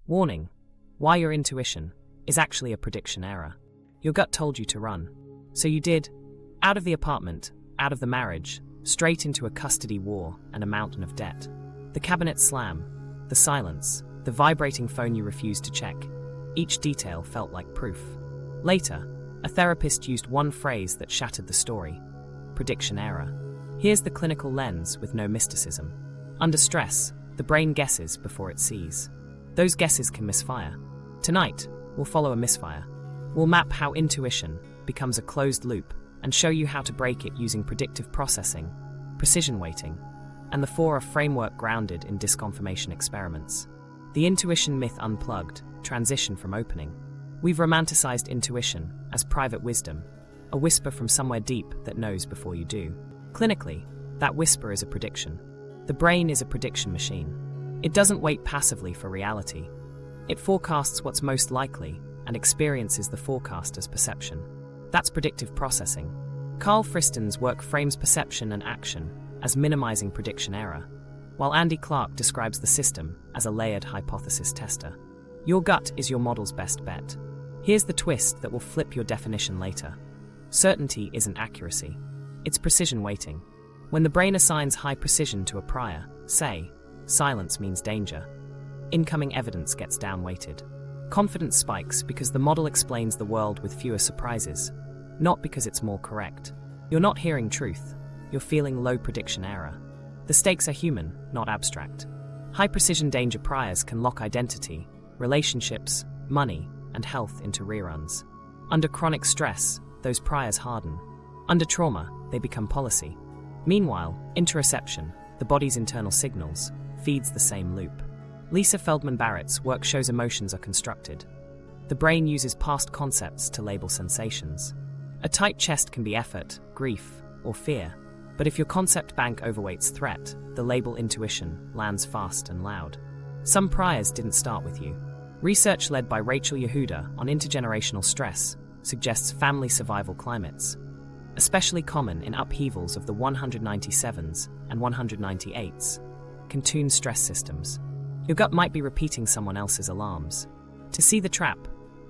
Warning: why your intuition is actually a prediction error. Your gut told you to run. So you did. Out of the apartment, out of the marriage, straight into a custody war and a mountain of debt. The cabinet slam, the silence, the vibrating phone you refused to check. Each detail felt like proof. Later, a therapist used one phrase that shattered the story: prediction error. Here's the clinical lens with no mysticism. Under stress, the brain guesses before it sees. Those guesses can misfire. Tonight, we'll follow a misfire. We'll map how intuition becomes a closed loop and show you how to break it using predictive processing, precision weighting, and the Fora framework grounded in disconfirmation experiments. The intuition myth unplugged, transition from opening. We've romanticized intuition as private wisdom, a whisper from somewhere deep that knows before you do. Clinically, that whisper is a prediction. The brain is a prediction machine. It doesn't wait passively for reality. It forecasts what's most likely and experiences the forecast as perception. That's predictive processing. Karl Friston's work frames perception and action as minimizing prediction error, while Andy Clark describes the system as a layered hypothesis tester. Your gut is your model's best bet. Here's the twist that will flip your definition later. Certainty isn't accuracy. It's precision weighting. When the brain assigns high precision to a prior, say, silence means danger, incoming evidence gets downweighted. Confidence spikes because the model explains the world with fewer surprises, not because it's more correct. You're not hearing truth, you're feeling low prediction error. The stakes are human, not abstract. High-precision danger priors can lock identity, relationships, money, and health into reruns. Under chronic stress, those priors harden. Under trauma, they become policy. Meanwhile, interoception, the body's internal signals, feeds the same loop. Lisa Feldman Barrett's work shows emotions are constructed. The brain uses past concepts to label sensations. A tight chest can be effort, grief, or fear, but if your concept bank overweights threat, the label intuition lands fast and loud. Some priors didn't start with you. Research led by Rachel Yehuda on intergenerational stress suggests family survival climates, especially common in upheavals of the 197s and 198s, can tune stress systems. Your gut might be repeating someone else's alarms. To see the trap,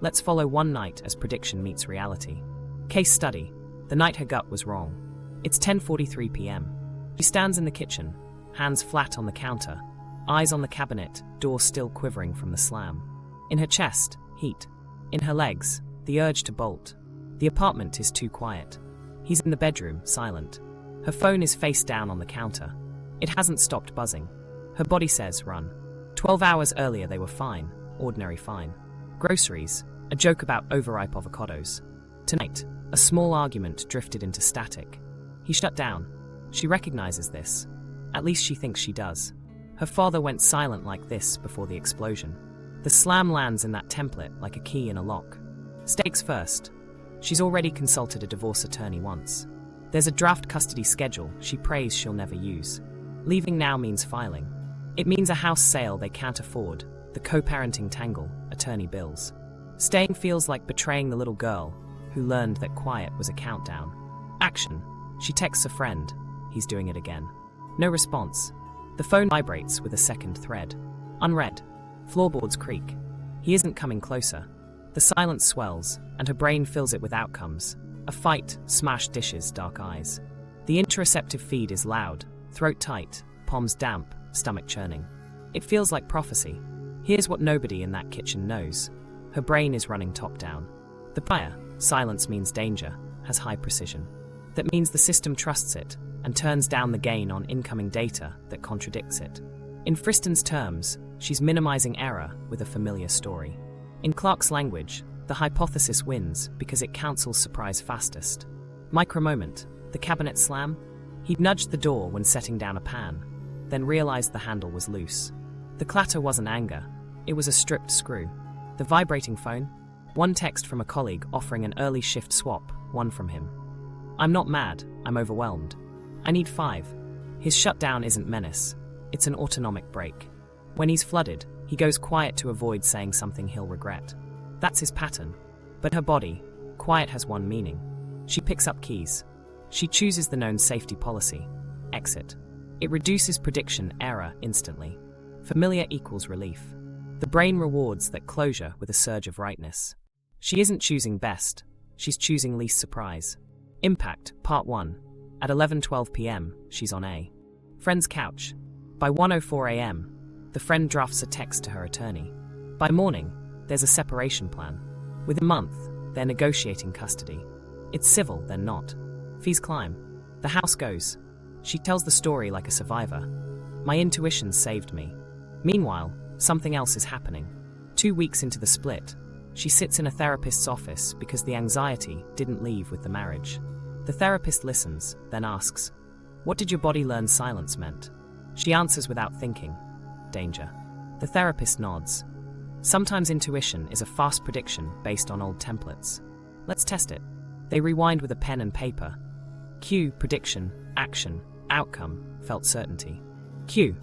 let's follow one night as prediction meets reality. Case study: the night her gut was wrong. It's 10:43 p.m. She stands in the kitchen, hands flat on the counter, eyes on the cabinet, door still quivering from the slam. In her chest, heat. In her legs, the urge to bolt. The apartment is too quiet. He's in the bedroom, silent. Her phone is face down on the counter. It hasn't stopped buzzing. Her body says, run. 12 hours earlier they were fine, ordinary fine. Groceries, a joke about overripe avocados. Tonight, a small argument drifted into static. He shut down. She recognizes this. At least she thinks she does. Her father went silent like this before the explosion. The slam lands in that template like a key in a lock. Stakes first. She's already consulted a divorce attorney once. There's a draft custody schedule she prays she'll never use. Leaving now means filing. It means a house sale they can't afford, the co-parenting tangle, attorney bills. Staying feels like betraying the little girl who learned that quiet was a countdown. Action. She texts a friend. He's doing it again. No response. The phone vibrates with a second thread. Unread. Floorboards creak. He isn't coming closer. The silence swells, and her brain fills it with outcomes. A fight, smashed dishes, dark eyes. The interoceptive feed is loud, throat tight, palms damp, stomach churning. It feels like prophecy. Here's what nobody in that kitchen knows. Her brain is running top down. The prior, silence means danger, has high precision. That means the system trusts it and turns down the gain on incoming data that contradicts it. In Friston's terms, she's minimizing error with a familiar story. In Clark's language, the hypothesis wins because it counsels surprise fastest. Micro-moment, the cabinet slam? He'd nudged the door when setting down a pan, then realized the handle was loose. The clatter wasn't anger, it was a stripped screw. The vibrating phone? One text from a colleague offering an early shift swap, one from him. I'm not mad, I'm overwhelmed. I need 5. His shutdown isn't menace, it's an autonomic break. When he's flooded, he goes quiet to avoid saying something he'll regret. That's his pattern. But her body, quiet has one meaning. She picks up keys. She chooses the known safety policy, exit. It reduces prediction error instantly. Familiar equals relief. The brain rewards that closure with a surge of rightness. She isn't choosing best, she's choosing least surprise. Impact, Part 1. At 11:12 p.m., she's on a friend's couch. By 1:04 a.m., the friend drafts a text to her attorney. By morning, there's a separation plan. Within a month, they're negotiating custody. It's civil, then not. Fees climb. The house goes. She tells the story like a survivor. My intuition saved me. Meanwhile, something else is happening. 2 weeks into the split, she sits in a therapist's office because the anxiety didn't leave with the marriage. The therapist listens, then asks, "What did your body learn silence meant?" She answers without thinking, "Danger." The therapist nods. Sometimes intuition is a fast prediction based on old templates. Let's test it. They rewind with a pen and paper. Cue, prediction, action, outcome, felt certainty. Cue,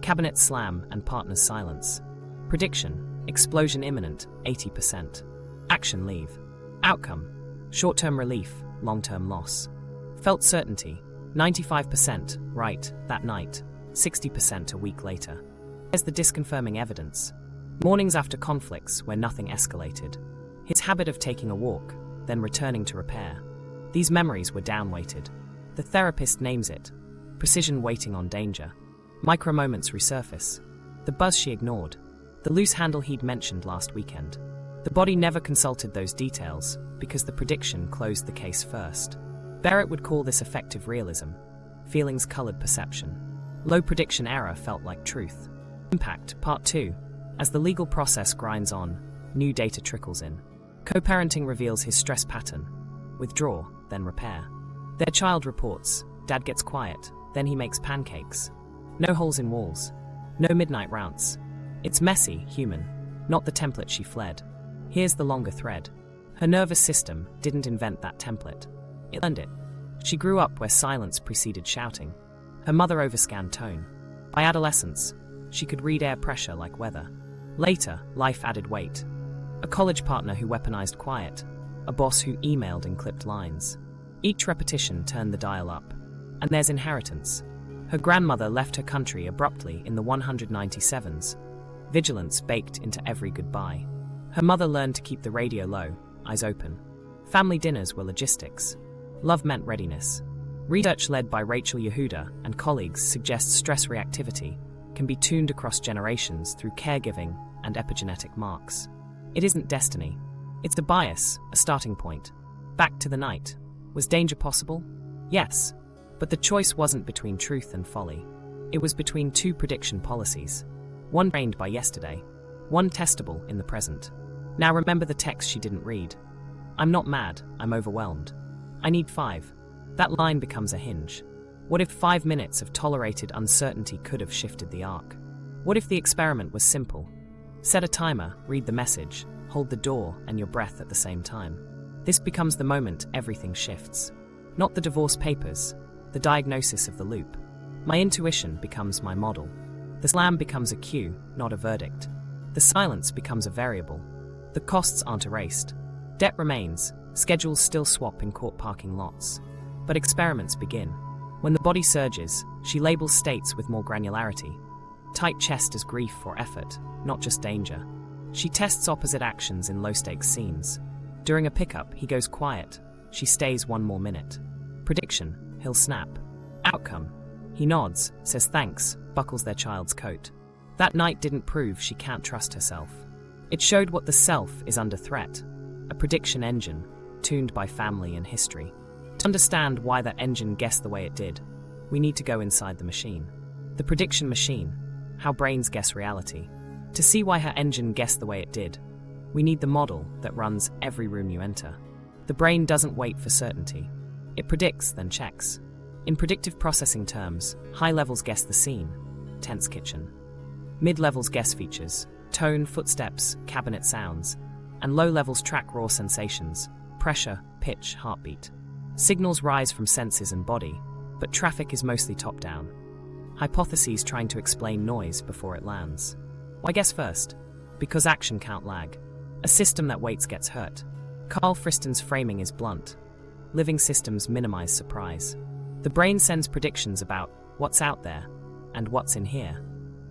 cabinet slam and partner's silence. Prediction, explosion imminent, 80%. Action, leave. Outcome, short-term relief, long-term loss. Felt certainty, 95%, right, that night, 60% a week later. There's the disconfirming evidence. Mornings after conflicts where nothing escalated. His habit of taking a walk, then returning to repair. These memories were downweighted. The therapist names it. Precision waiting on danger. Micro moments resurface. The buzz she ignored. The loose handle he'd mentioned last weekend. The body never consulted those details because the prediction closed the case first. Barrett would call this effective realism. Feelings colored perception. Low prediction error felt like truth. Impact, Part 2. As the legal process grinds on, new data trickles in. Co-parenting reveals his stress pattern. Withdraw, then repair. Their child reports, Dad gets quiet, then he makes pancakes. No holes in walls. No midnight rounds. It's messy, human, not the template she fled. Here's the longer thread. Her nervous system didn't invent that template. It learned it. She grew up where silence preceded shouting. Her mother overscanned tone. By adolescence, she could read air pressure like weather. Later, life added weight. A college partner who weaponized quiet. A boss who emailed in clipped lines. Each repetition turned the dial up. And there's inheritance. Her grandmother left her country abruptly in the 197s. Vigilance baked into every goodbye. Her mother learned to keep the radio low, eyes open. Family dinners were logistics. Love meant readiness. Research led by Rachel Yehuda and colleagues suggests stress reactivity can be tuned across generations through caregiving and epigenetic marks. It isn't destiny. It's a bias, a starting point. Back to the night. Was danger possible? Yes. But the choice wasn't between truth and folly. It was between two prediction policies. One trained by yesterday. One testable in the present. Now remember the text she didn't read. I'm not mad, I'm overwhelmed. I need 5. That line becomes a hinge. What if 5 minutes of tolerated uncertainty could have shifted the arc? What if the experiment was simple? Set a timer, read the message, hold the door and your breath at the same time. This becomes the moment everything shifts. Not the divorce papers, the diagnosis of the loop. My intuition becomes my model. The slam becomes a cue, not a verdict. The silence becomes a variable. The costs aren't erased. Debt remains, schedules still swap in court parking lots. But experiments begin. When the body surges, she labels states with more granularity. Tight chest as grief or effort, not just danger. She tests opposite actions in low-stakes scenes. During a pickup, he goes quiet. She stays 1 more minute. Prediction, he'll snap. Outcome, he nods, says thanks, buckles their child's coat. That night didn't prove she can't trust herself. It showed what the self is under threat. A prediction engine, tuned by family and history. To understand why that engine guessed the way it did, we need to go inside the machine. The prediction machine, how brains guess reality. To see why her engine guessed the way it did, we need the model that runs every room you enter. The brain doesn't wait for certainty. It predicts, then checks. In predictive processing terms, high levels guess the scene, tense kitchen. Mid levels guess features, tone, footsteps, cabinet sounds, and low levels track raw sensations, pressure, pitch, heartbeat. Signals rise from senses and body, but traffic is mostly top-down. Hypotheses trying to explain noise before it lands. Why guess first? Because action can't lag. A system that waits gets hurt. Karl Friston's framing is blunt. Living systems minimize surprise. The brain sends predictions about what's out there and what's in here,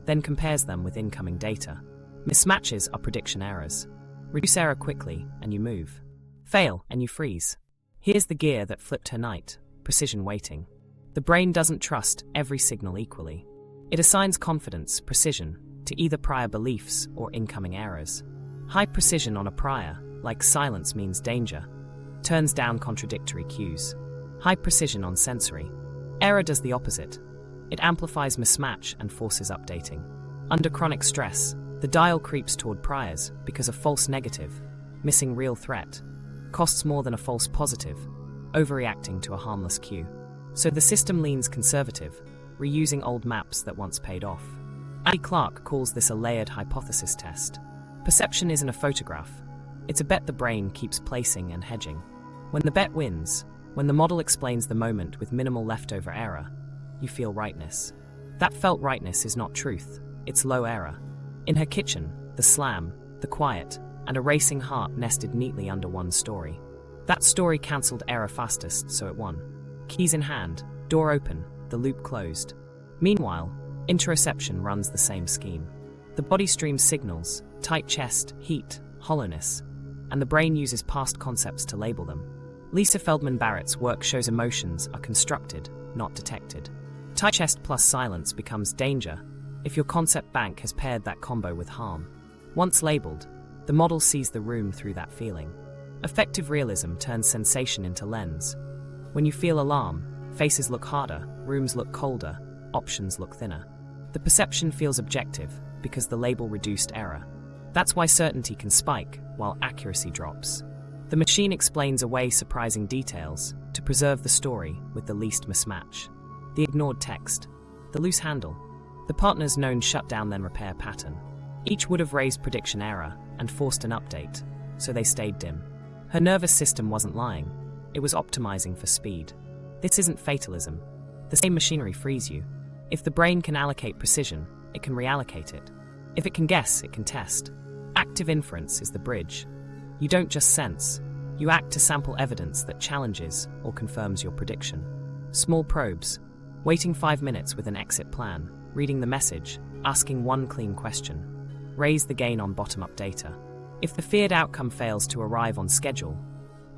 then compares them with incoming data. Mismatches are prediction errors. Reduce error quickly, and you move. Fail, and you freeze. Here's the gear that flipped her night: precision weighting. The brain doesn't trust every signal equally. It assigns confidence, precision, to either prior beliefs or incoming errors. High precision on a prior, like silence means danger, turns down contradictory cues. High precision on sensory. Error does the opposite. It amplifies mismatch and forces updating. Under chronic stress, the dial creeps toward priors because a false negative, missing real threat, costs more than a false positive, overreacting to a harmless cue. So the system leans conservative, reusing old maps that once paid off. Andy Clark calls this a layered hypothesis test. Perception isn't a photograph. It's a bet the brain keeps placing and hedging. When the bet wins, when the model explains the moment with minimal leftover error, you feel rightness. That felt rightness is not truth, it's low error. In her kitchen, the slam, the quiet, and a racing heart nested neatly under one story. That story cancelled error fastest, so it won. Keys in hand, door open, the loop closed. Meanwhile, interoception runs the same scheme. The body streams signals, tight chest, heat, hollowness, and the brain uses past concepts to label them. Lisa Feldman Barrett's work shows emotions are constructed, not detected. Tight chest plus silence becomes danger if your concept bank has paired that combo with harm. Once labeled, the model sees the room through that feeling. Effective realism turns sensation into lens. When you feel alarm, faces look harder, rooms look colder, options look thinner. The perception feels objective because the label reduced error. That's why certainty can spike while accuracy drops. The machine explains away surprising details to preserve the story with the least mismatch. The ignored text, the loose handle, the partner's known shutdown then repair pattern. Each would have raised prediction error and forced an update, so they stayed dim. Her nervous system wasn't lying, it was optimizing for speed. This isn't fatalism. The same machinery frees you. If the brain can allocate precision, it can reallocate it. If it can guess, it can test. Active inference is the bridge. You don't just sense, you act to sample evidence that challenges or confirms your prediction. Small probes, waiting 5 minutes with an exit plan, reading the message, asking one clean question. Raise the gain on bottom-up data. If the feared outcome fails to arrive on schedule,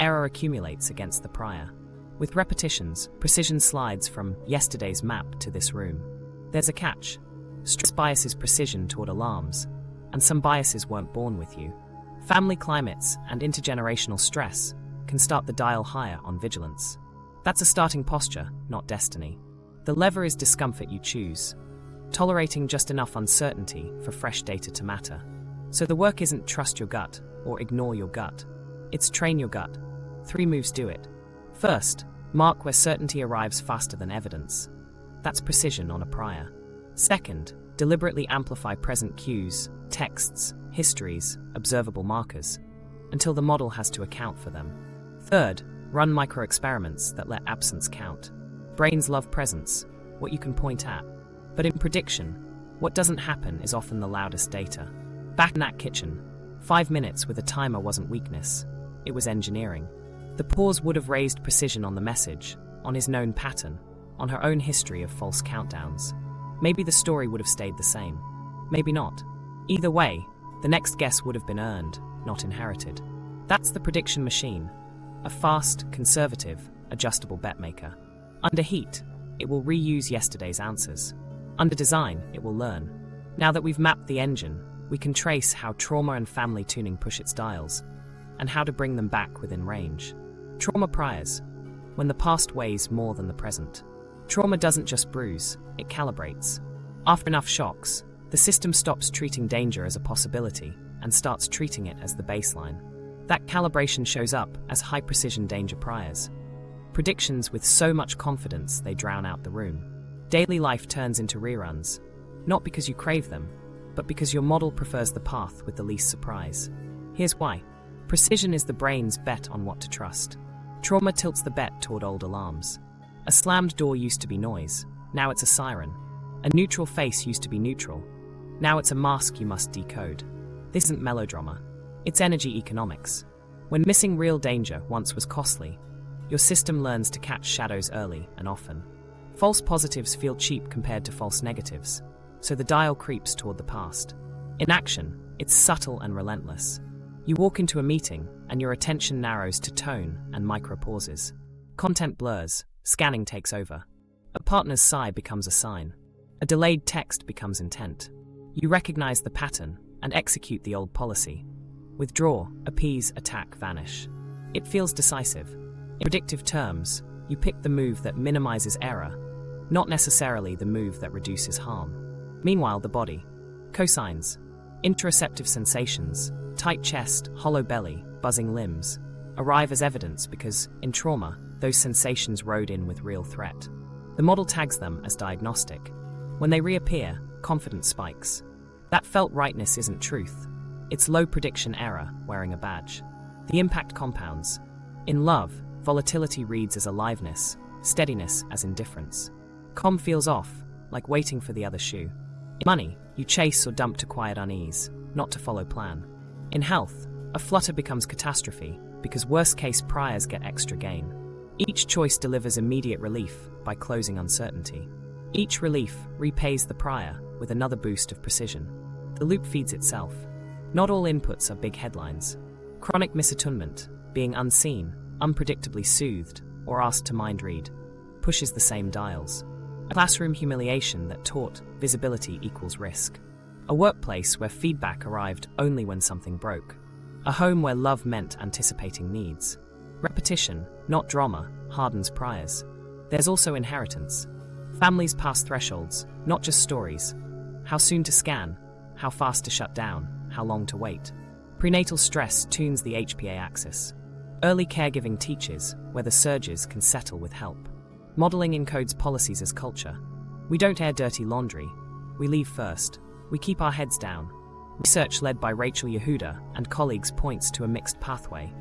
error accumulates against the prior. With repetitions, precision slides from yesterday's map to this room. There's a catch. Stress biases precision toward alarms, and some biases weren't born with you. Family climates and intergenerational stress can start the dial higher on vigilance. That's a starting posture, not destiny. The lever is discomfort you choose, tolerating just enough uncertainty for fresh data to matter. So the work isn't trust your gut or ignore your gut. It's train your gut. 3 moves do it. First, mark where certainty arrives faster than evidence. That's precision on a prior. Second, deliberately amplify present cues, texts, histories, observable markers, until the model has to account for them. Third, run micro-experiments that let absence count. Brains love presence, what you can point at. But in prediction, what doesn't happen is often the loudest data. Back in that kitchen, 5 minutes with a timer wasn't weakness, it was engineering. The pause would have raised precision on the message, on his known pattern, on her own history of false countdowns. Maybe the story would have stayed the same. Maybe not. Either way, the next guess would have been earned, not inherited. That's the prediction machine. A fast, conservative, adjustable betmaker. Under heat, it will reuse yesterday's answers. Under design, it will learn. Now that we've mapped the engine, we can trace how trauma and family tuning push its dials, and how to bring them back within range. Trauma priors, when the past weighs more than the present. Trauma doesn't just bruise, it calibrates. After enough shocks, the system stops treating danger as a possibility and starts treating it as the baseline. That calibration shows up as high-precision danger priors. Predictions with so much confidence they drown out the room. Daily life turns into reruns, not because you crave them, but because your model prefers the path with the least surprise. Here's why. Precision is the brain's bet on what to trust. Trauma tilts the bet toward old alarms. A slammed door used to be noise, now it's a siren. A neutral face used to be neutral, now it's a mask you must decode. This isn't melodrama, it's energy economics. When missing real danger once was costly, your system learns to catch shadows early and often. False positives feel cheap compared to false negatives, so the dial creeps toward the past. In action, It's subtle and relentless. You walk into a meeting, and your attention narrows to tone and micro-pauses. Content blurs, scanning takes over. A partner's sigh becomes a sign. A delayed text becomes intent. You recognize the pattern and execute the old policy. Withdraw, appease, attack, vanish. It feels decisive. In predictive terms, you pick the move that minimizes error, not necessarily the move that reduces harm. Meanwhile, the body. Cosigns. Interoceptive sensations, tight chest, hollow belly, buzzing limbs, arrive as evidence because, in trauma, those sensations rode in with real threat. The model tags them as diagnostic. When they reappear, confidence spikes. That felt rightness isn't truth. It's low prediction error wearing a badge. The impact compounds. In love, volatility reads as aliveness, steadiness as indifference. Calm feels off, like waiting for the other shoe. In money, you chase or dump to quiet unease, not to follow plan. In health, a flutter becomes catastrophe because worst-case priors get extra gain. Each choice delivers immediate relief by closing uncertainty. Each relief repays the prior with another boost of precision. The loop feeds itself. Not all inputs are big headlines. Chronic misattunement, being unseen, unpredictably soothed, or asked to mind read, pushes the same dials. A classroom humiliation that taught visibility equals risk. A workplace where feedback arrived only when something broke. A home where love meant anticipating needs. Repetition, not drama, hardens priors. There's also inheritance. Families pass thresholds, not just stories. How soon to scan, how fast to shut down, how long to wait. Prenatal stress tunes the HPA axis. Early caregiving teaches whether surges can settle with help. Modeling encodes policies as culture. We don't air dirty laundry. We leave first. We keep our heads down. Research led by Rachel Yehuda and colleagues points to a mixed pathway.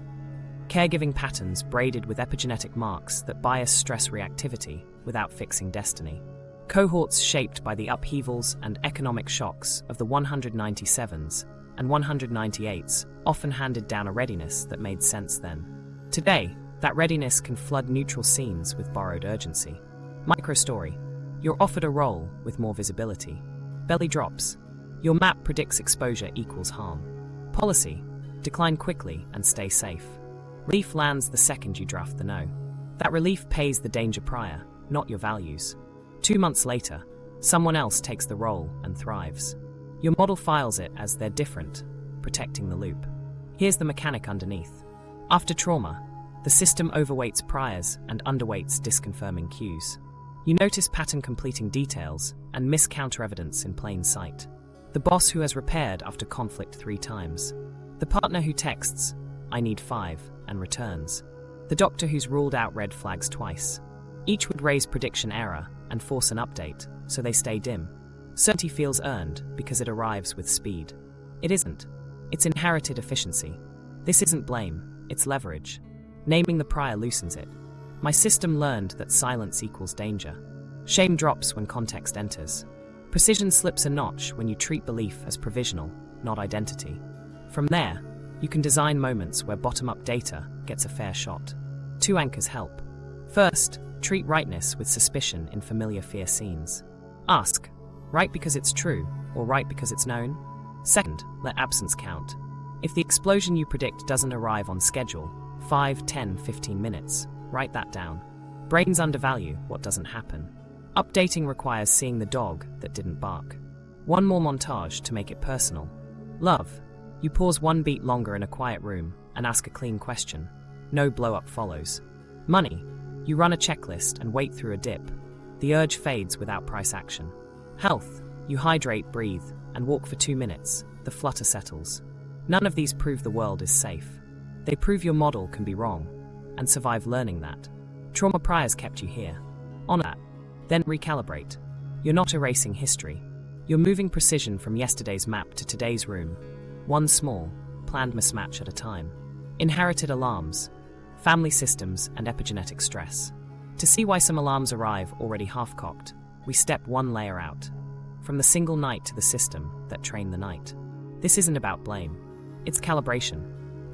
Caregiving patterns braided with epigenetic marks that bias stress reactivity without fixing destiny. Cohorts shaped by the upheavals and economic shocks of the 197s and 198s often handed down a readiness that made sense then. Today, that readiness can flood neutral scenes with borrowed urgency. Microstory. You're offered a role with more visibility. Belly drops. Your map predicts exposure equals harm. Policy. Decline quickly and stay safe. Relief lands the second you draft the no. That relief pays the danger prior, not your values. 2 months later, someone else takes the role and thrives. Your model files it as they're different, protecting the loop. Here's the mechanic underneath. After trauma, the system overweights priors and underweights disconfirming cues. You notice pattern completing details and miss counter-evidence in plain sight. The boss who has repaired after conflict 3 times. The partner who texts, "I need 5," and returns. The doctor who's ruled out red flags twice. Each would raise prediction error and force an update, so they stay dim. Certainty feels earned because it arrives with speed. It isn't. It's inherited efficiency. This isn't blame, it's leverage. Naming the prior loosens it. My system learned that silence equals danger. Shame drops when context enters. Precision slips a notch when you treat belief as provisional, not identity. From there, you can design moments where bottom-up data gets a fair shot. 2 anchors help. First, treat rightness with suspicion in familiar fear scenes. Ask, right because it's true, or right because it's known? Second, let absence count. If the explosion you predict doesn't arrive on schedule, 5, 10, 15 minutes, write that down. Brains undervalue what doesn't happen. Updating requires seeing the dog that didn't bark. One more montage to make it personal. Love. You pause 1 beat longer in a quiet room and ask a clean question. No blow-up follows. Money. You run a checklist and wait through a dip. The urge fades without price action. Health. You hydrate, breathe, and walk for 2 minutes. The flutter settles. None of these prove the world is safe. They prove your model can be wrong, and survive learning that. Trauma priors kept you here. Honor that. Then recalibrate. You're not erasing history. You're moving precision from yesterday's map to today's room. One small, planned mismatch at a time. Inherited alarms, family systems, and epigenetic stress. To see why some alarms arrive already half-cocked, we step 1 layer out. From the single night to the system that trained the night. This isn't about blame. It's calibration.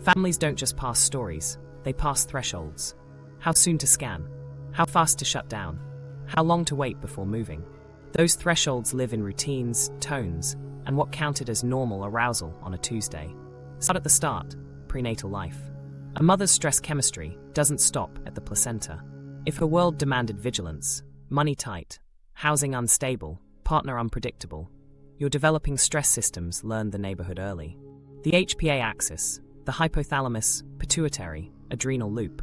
Families don't just pass stories, they pass thresholds. How soon to scan? How fast to shut down? How long to wait before moving? Those thresholds live in routines, tones, and what counted as normal arousal on a Tuesday. Start at the start, prenatal life. A mother's stress chemistry doesn't stop at the placenta. If her world demanded vigilance, money tight, housing unstable, partner unpredictable, your developing stress systems learned the neighborhood early. The HPA axis, the hypothalamus, pituitary, adrenal loop,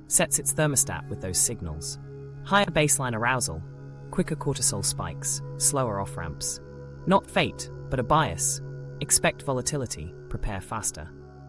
sets its thermostat with those signals. Higher baseline arousal, quicker cortisol spikes, slower off-ramps. Not fate, but a bias. Expect volatility, prepare faster.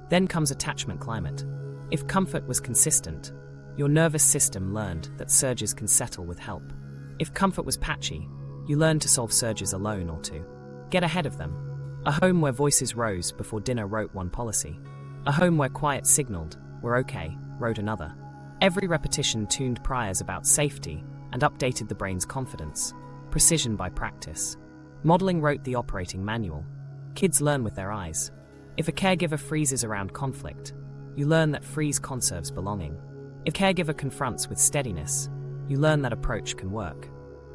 Then comes attachment climate. If comfort was consistent, your nervous system learned that surges can settle with help. If comfort was patchy, you learned to solve surges alone or to get ahead of them. A home where voices rose before dinner wrote one policy. A home where quiet signaled, "We're okay," wrote another. Every repetition tuned priors about safety and updated the brain's confidence. Precision by practice. Modeling wrote the operating manual. Kids learn with their eyes. If a caregiver freezes around conflict, you learn that freeze conserves belonging. If caregiver confronts with steadiness, you learn that approach can work.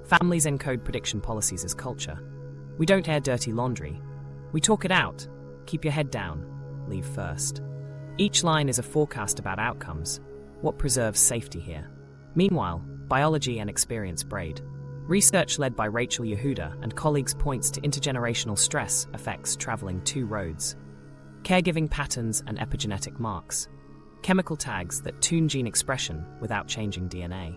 Families encode prediction policies as culture. We don't air dirty laundry. We talk it out. Keep your head down. Leave first. Each line is a forecast about outcomes. What preserves safety here? Meanwhile, biology and experience braid. Research led by Rachel Yehuda and colleagues points to intergenerational stress effects traveling two roads. Caregiving patterns and epigenetic marks. Chemical tags that tune gene expression without changing DNA.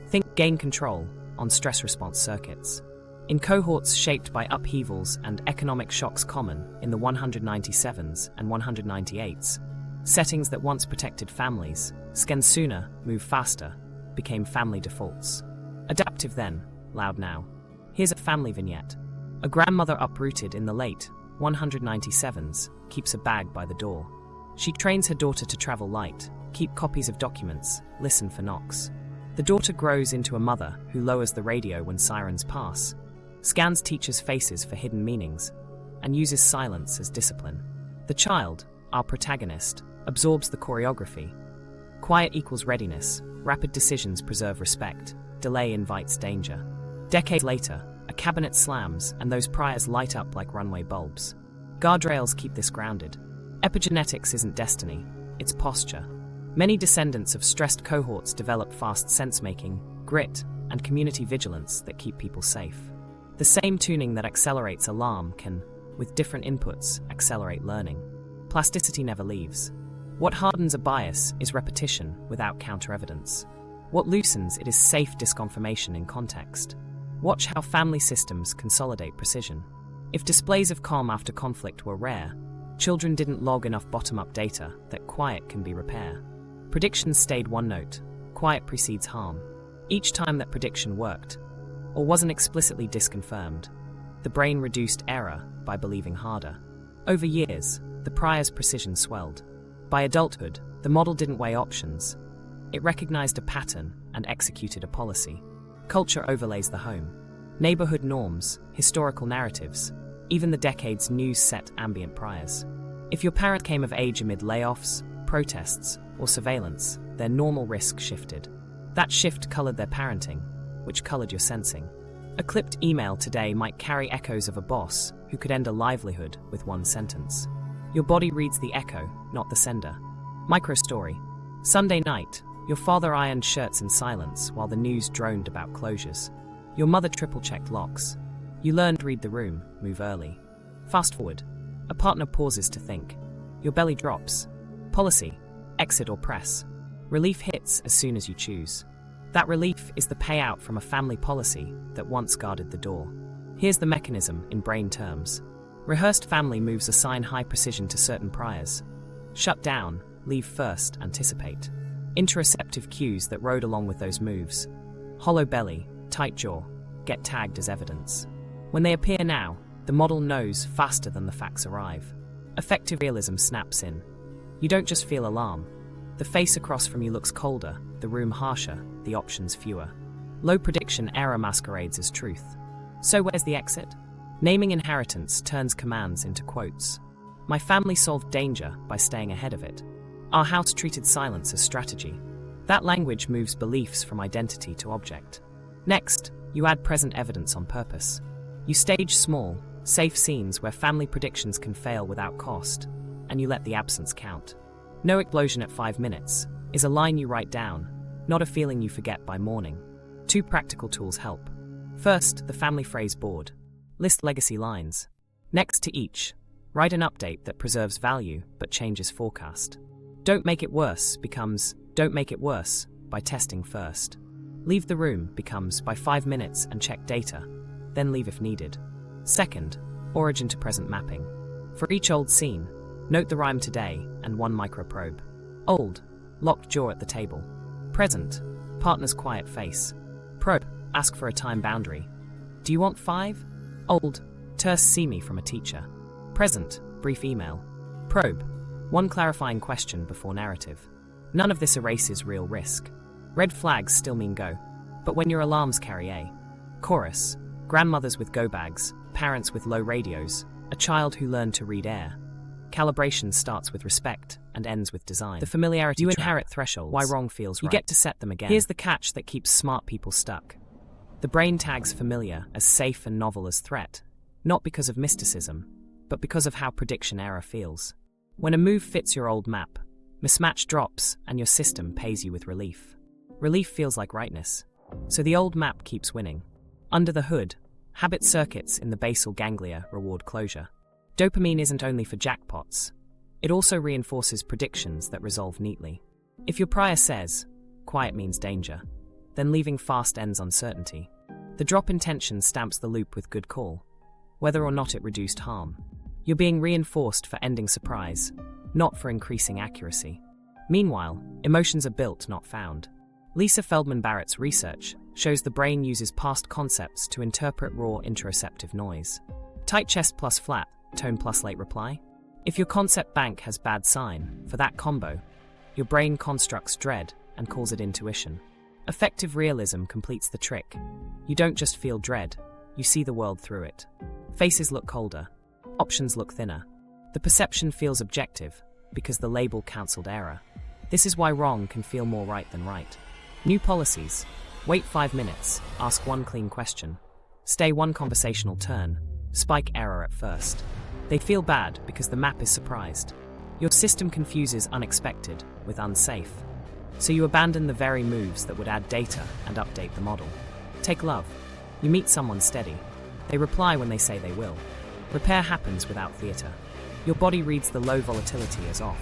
Think gain control on stress response circuits. In cohorts shaped by upheavals and economic shocks common in the 197s and 198s, settings that once protected families, scan sooner, move faster, became family defaults. Adaptive then, loud now. Here's a family vignette. A grandmother uprooted in the late 197s keeps a bag by the door. She trains her daughter to travel light, keep copies of documents, listen for knocks. The daughter grows into a mother who lowers the radio when sirens pass, scans teachers' faces for hidden meanings, and uses silence as discipline. The child, our protagonist, absorbs the choreography. Quiet equals readiness, rapid decisions preserve respect, delay invites danger. Decades later, a cabinet slams and those priors light up like runway bulbs. Guardrails keep this grounded. Epigenetics isn't destiny, it's posture. Many descendants of stressed cohorts develop fast sense-making, grit, and community vigilance that keep people safe. The same tuning that accelerates alarm can, with different inputs, accelerate learning. Plasticity never leaves. What hardens a bias is repetition without counter-evidence. What loosens it is safe disconfirmation in context. Watch how family systems consolidate precision. If displays of calm after conflict were rare, children didn't log enough bottom-up data that quiet can be repair. Predictions stayed one note. Quiet precedes harm. Each time that prediction worked, or wasn't explicitly disconfirmed, the brain reduced error by believing harder. Over years, the prior's precision swelled. By adulthood, the model didn't weigh options. It recognized a pattern and executed a policy. Culture overlays the home. Neighborhood norms, historical narratives, even the decade's news set ambient priors. If your parent came of age amid layoffs, protests, or surveillance, their normal risk shifted. That shift colored their parenting, which colored your sensing. A clipped email today might carry echoes of a boss who could end a livelihood with one sentence. Your body reads the echo, not the sender. Microstory. Sunday night, your father ironed shirts in silence while the news droned about closures. Your mother triple-checked locks. You learned read the room, move early. Fast forward. A partner pauses to think. Your belly drops. Policy. Exit or press. Relief hits as soon as you choose. That relief is the payout from a family policy that once guarded the door. Here's the mechanism in brain terms. Rehearsed family moves assign high precision to certain priors. Shut down, leave first, anticipate. Interoceptive cues that rode along with those moves. Hollow belly, tight jaw, get tagged as evidence. When they appear now, the model knows faster than the facts arrive. Effective realism snaps in. You don't just feel alarm. The face across from you looks colder, the room harsher, the options fewer. Low prediction error masquerades as truth. So where's the exit? Naming inheritance turns commands into quotes. My family solved danger by staying ahead of it. Our house treated silence as strategy. That language moves beliefs from identity to object. Next, you add present evidence on purpose. You stage small, Safe scenes where family predictions can fail without cost, and you let the absence count. No explosion at 5 minutes is a line you write down, not a feeling you forget by morning. 2 practical tools help. First, the family phrase board. List legacy lines. Next to each, write an update that preserves value but changes forecast. Don't make it worse becomes don't make it worse by testing first. Leave the room becomes by 5 minutes and check data, then leave if needed. Second, origin to present mapping. For each old scene, note the rhyme today and 1 microprobe. Old, locked jaw at the table. Present, partner's quiet face. Probe, ask for a time boundary. Do you want 5? Old, terse see me from a teacher. Present, brief email. Probe, 1 clarifying question before narrative. None of this erases real risk. Red flags still mean go, but when your alarms carry a chorus, grandmothers with go bags, parents with low radios, a child who learned to read air. Calibration starts with respect and ends with design. The familiarity you inherit thresholds. Why wrong feels right. You get to set them again. Here's the catch that keeps smart people stuck. The brain tags familiar as safe and novel as threat, not because of mysticism, but because of how prediction error feels. When a move fits your old map, mismatch drops and your system pays you with relief. Relief feels like rightness. So the old map keeps winning. Under the hood, habit circuits in the basal ganglia reward closure. Dopamine isn't only for jackpots. It also reinforces predictions that resolve neatly. If your prior says, quiet means danger, then leaving fast ends uncertainty. The drop in tension stamps the loop with good call, whether or not it reduced harm. You're being reinforced for ending surprise, not for increasing accuracy. Meanwhile, emotions are built, not found. Lisa Feldman Barrett's research shows the brain uses past concepts to interpret raw interoceptive noise. Tight chest plus flat, tone plus late reply. If your concept bank has bad sign, for that combo, your brain constructs dread and calls it intuition. Effective realism completes the trick. You don't just feel dread, you see the world through it. Faces look colder. Options look thinner. The perception feels objective, because the label cancelled error. This is why wrong can feel more right than right. New policies. Wait 5 minutes, ask 1 clean question. Stay 1 conversational turn, spike error at first. They feel bad because the map is surprised. Your system confuses unexpected with unsafe. So you abandon the very moves that would add data and update the model. Take love. You meet someone steady. They reply when they say they will. Repair happens without theater. Your body reads the low volatility as off.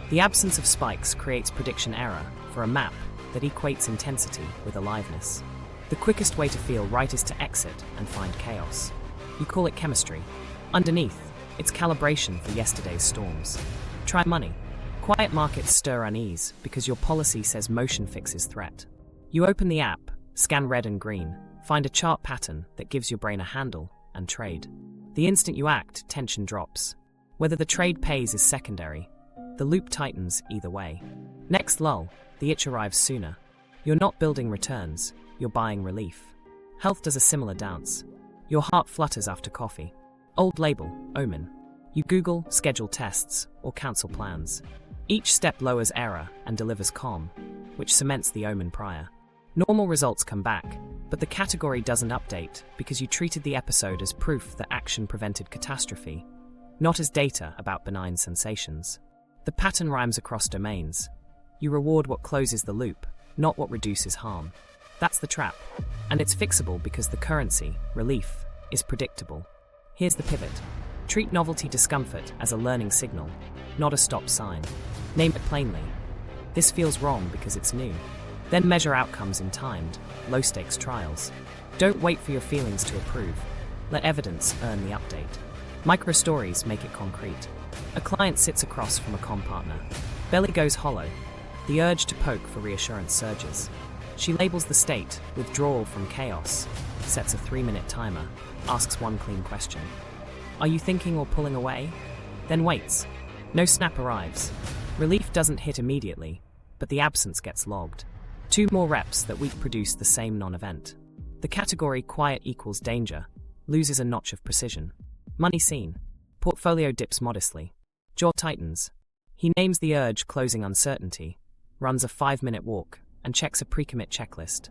The absence of spikes creates prediction error for a map that equates intensity with aliveness. The quickest way to feel right is to exit and find chaos. You call it chemistry. Underneath, it's calibration for yesterday's storms. Try money. Quiet markets stir unease because your policy says motion fixes threat. You open the app, scan red and green, find a chart pattern that gives your brain a handle, and trade. The instant you act, tension drops. Whether the trade pays is secondary. The loop tightens either way. Next lull, the itch arrives sooner. You're not building returns, you're buying relief. Health does a similar dance. Your heart flutters after coffee. Old label, omen. You Google, schedule tests, or cancel plans. Each step lowers error and delivers calm, which cements the omen prior. Normal results come back, but the category doesn't update because you treated the episode as proof that action prevented catastrophe, not as data about benign sensations. The pattern rhymes across domains. You reward what closes the loop, not what reduces harm. That's the trap, and it's fixable because the currency, relief, is predictable. Here's the pivot. Treat novelty discomfort as a learning signal, not a stop sign. Name it plainly. This feels wrong because it's new. Then measure outcomes in timed, low-stakes trials. Don't wait for your feelings to approve. Let evidence earn the update. Micro-stories make it concrete. A client sits across from a comm partner. Belly goes hollow. The urge to poke for reassurance surges. She labels the state, withdrawal from chaos, sets a 3-minute timer, asks 1 clean question. Are you thinking or pulling away? Then waits. No snap arrives. Relief doesn't hit immediately, but the absence gets logged. 2 more reps that week produce the same non-event. The category quiet equals danger loses a notch of precision. Money seen. Portfolio dips modestly. Jaw tightens. He names the urge closing uncertainty, runs a 5-minute walk, and checks a pre-commit checklist.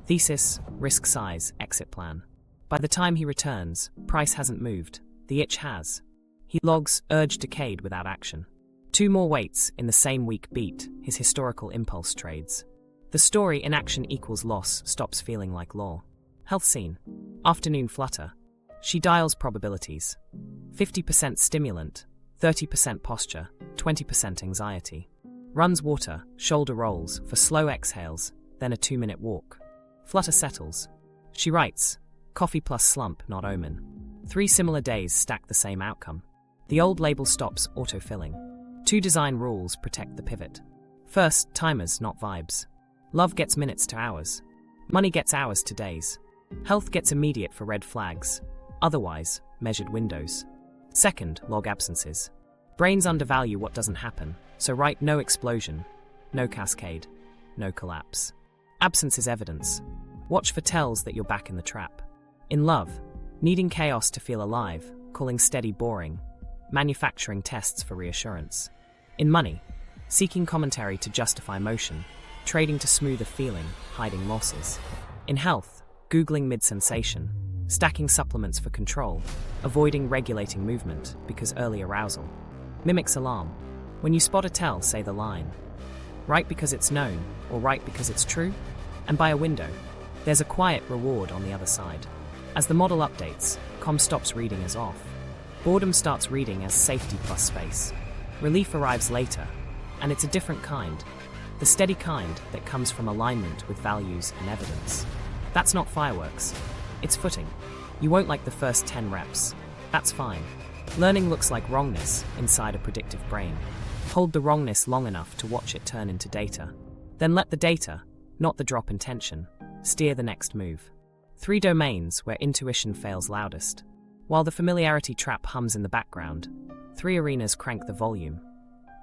Thesis, risk size, exit plan. By the time he returns, price hasn't moved. The itch has. He logs urge decayed without action. 2 more weights in the same week beat his historical impulse trades. The story inaction equals loss stops feeling like law. Health scene. Afternoon flutter. She dials probabilities. 50% stimulant, 30% posture, 20% anxiety. Runs water, shoulder rolls for slow exhales, then a 2-minute walk. Flutter settles. She writes, coffee plus slump, not omen. 3 similar days stack the same outcome. The old label stops autofilling. 2 design rules protect the pivot. First, timers, not vibes. Love gets minutes to hours. Money gets hours to days. Health gets immediate for red flags. Otherwise, measured windows. Second, log absences. Brains undervalue what doesn't happen, so write no explosion, no cascade, no collapse. Absence is evidence. Watch for tells that you're back in the trap. In love, needing chaos to feel alive, calling steady boring, manufacturing tests for reassurance. In money, seeking commentary to justify motion, trading to smooth a feeling, hiding losses. In health, Googling mid-sensation, stacking supplements for control, avoiding regulating movement because early arousal. Mimics alarm. When you spot a tell, say the line. Right because it's known, or right because it's true? And by a window, there's a quiet reward on the other side. As the model updates, com stops reading as off. Boredom starts reading as safety plus space. Relief arrives later, and it's a different kind. The steady kind that comes from alignment with values and evidence. That's not fireworks. It's footing. You won't like the first 10 reps. That's fine. Learning looks like wrongness inside a predictive brain. Hold the wrongness long enough to watch it turn into data. Then let the data, not the drop in tension, steer the next move. 3 domains where intuition fails loudest. While the familiarity trap hums in the background, 3 arenas crank the volume.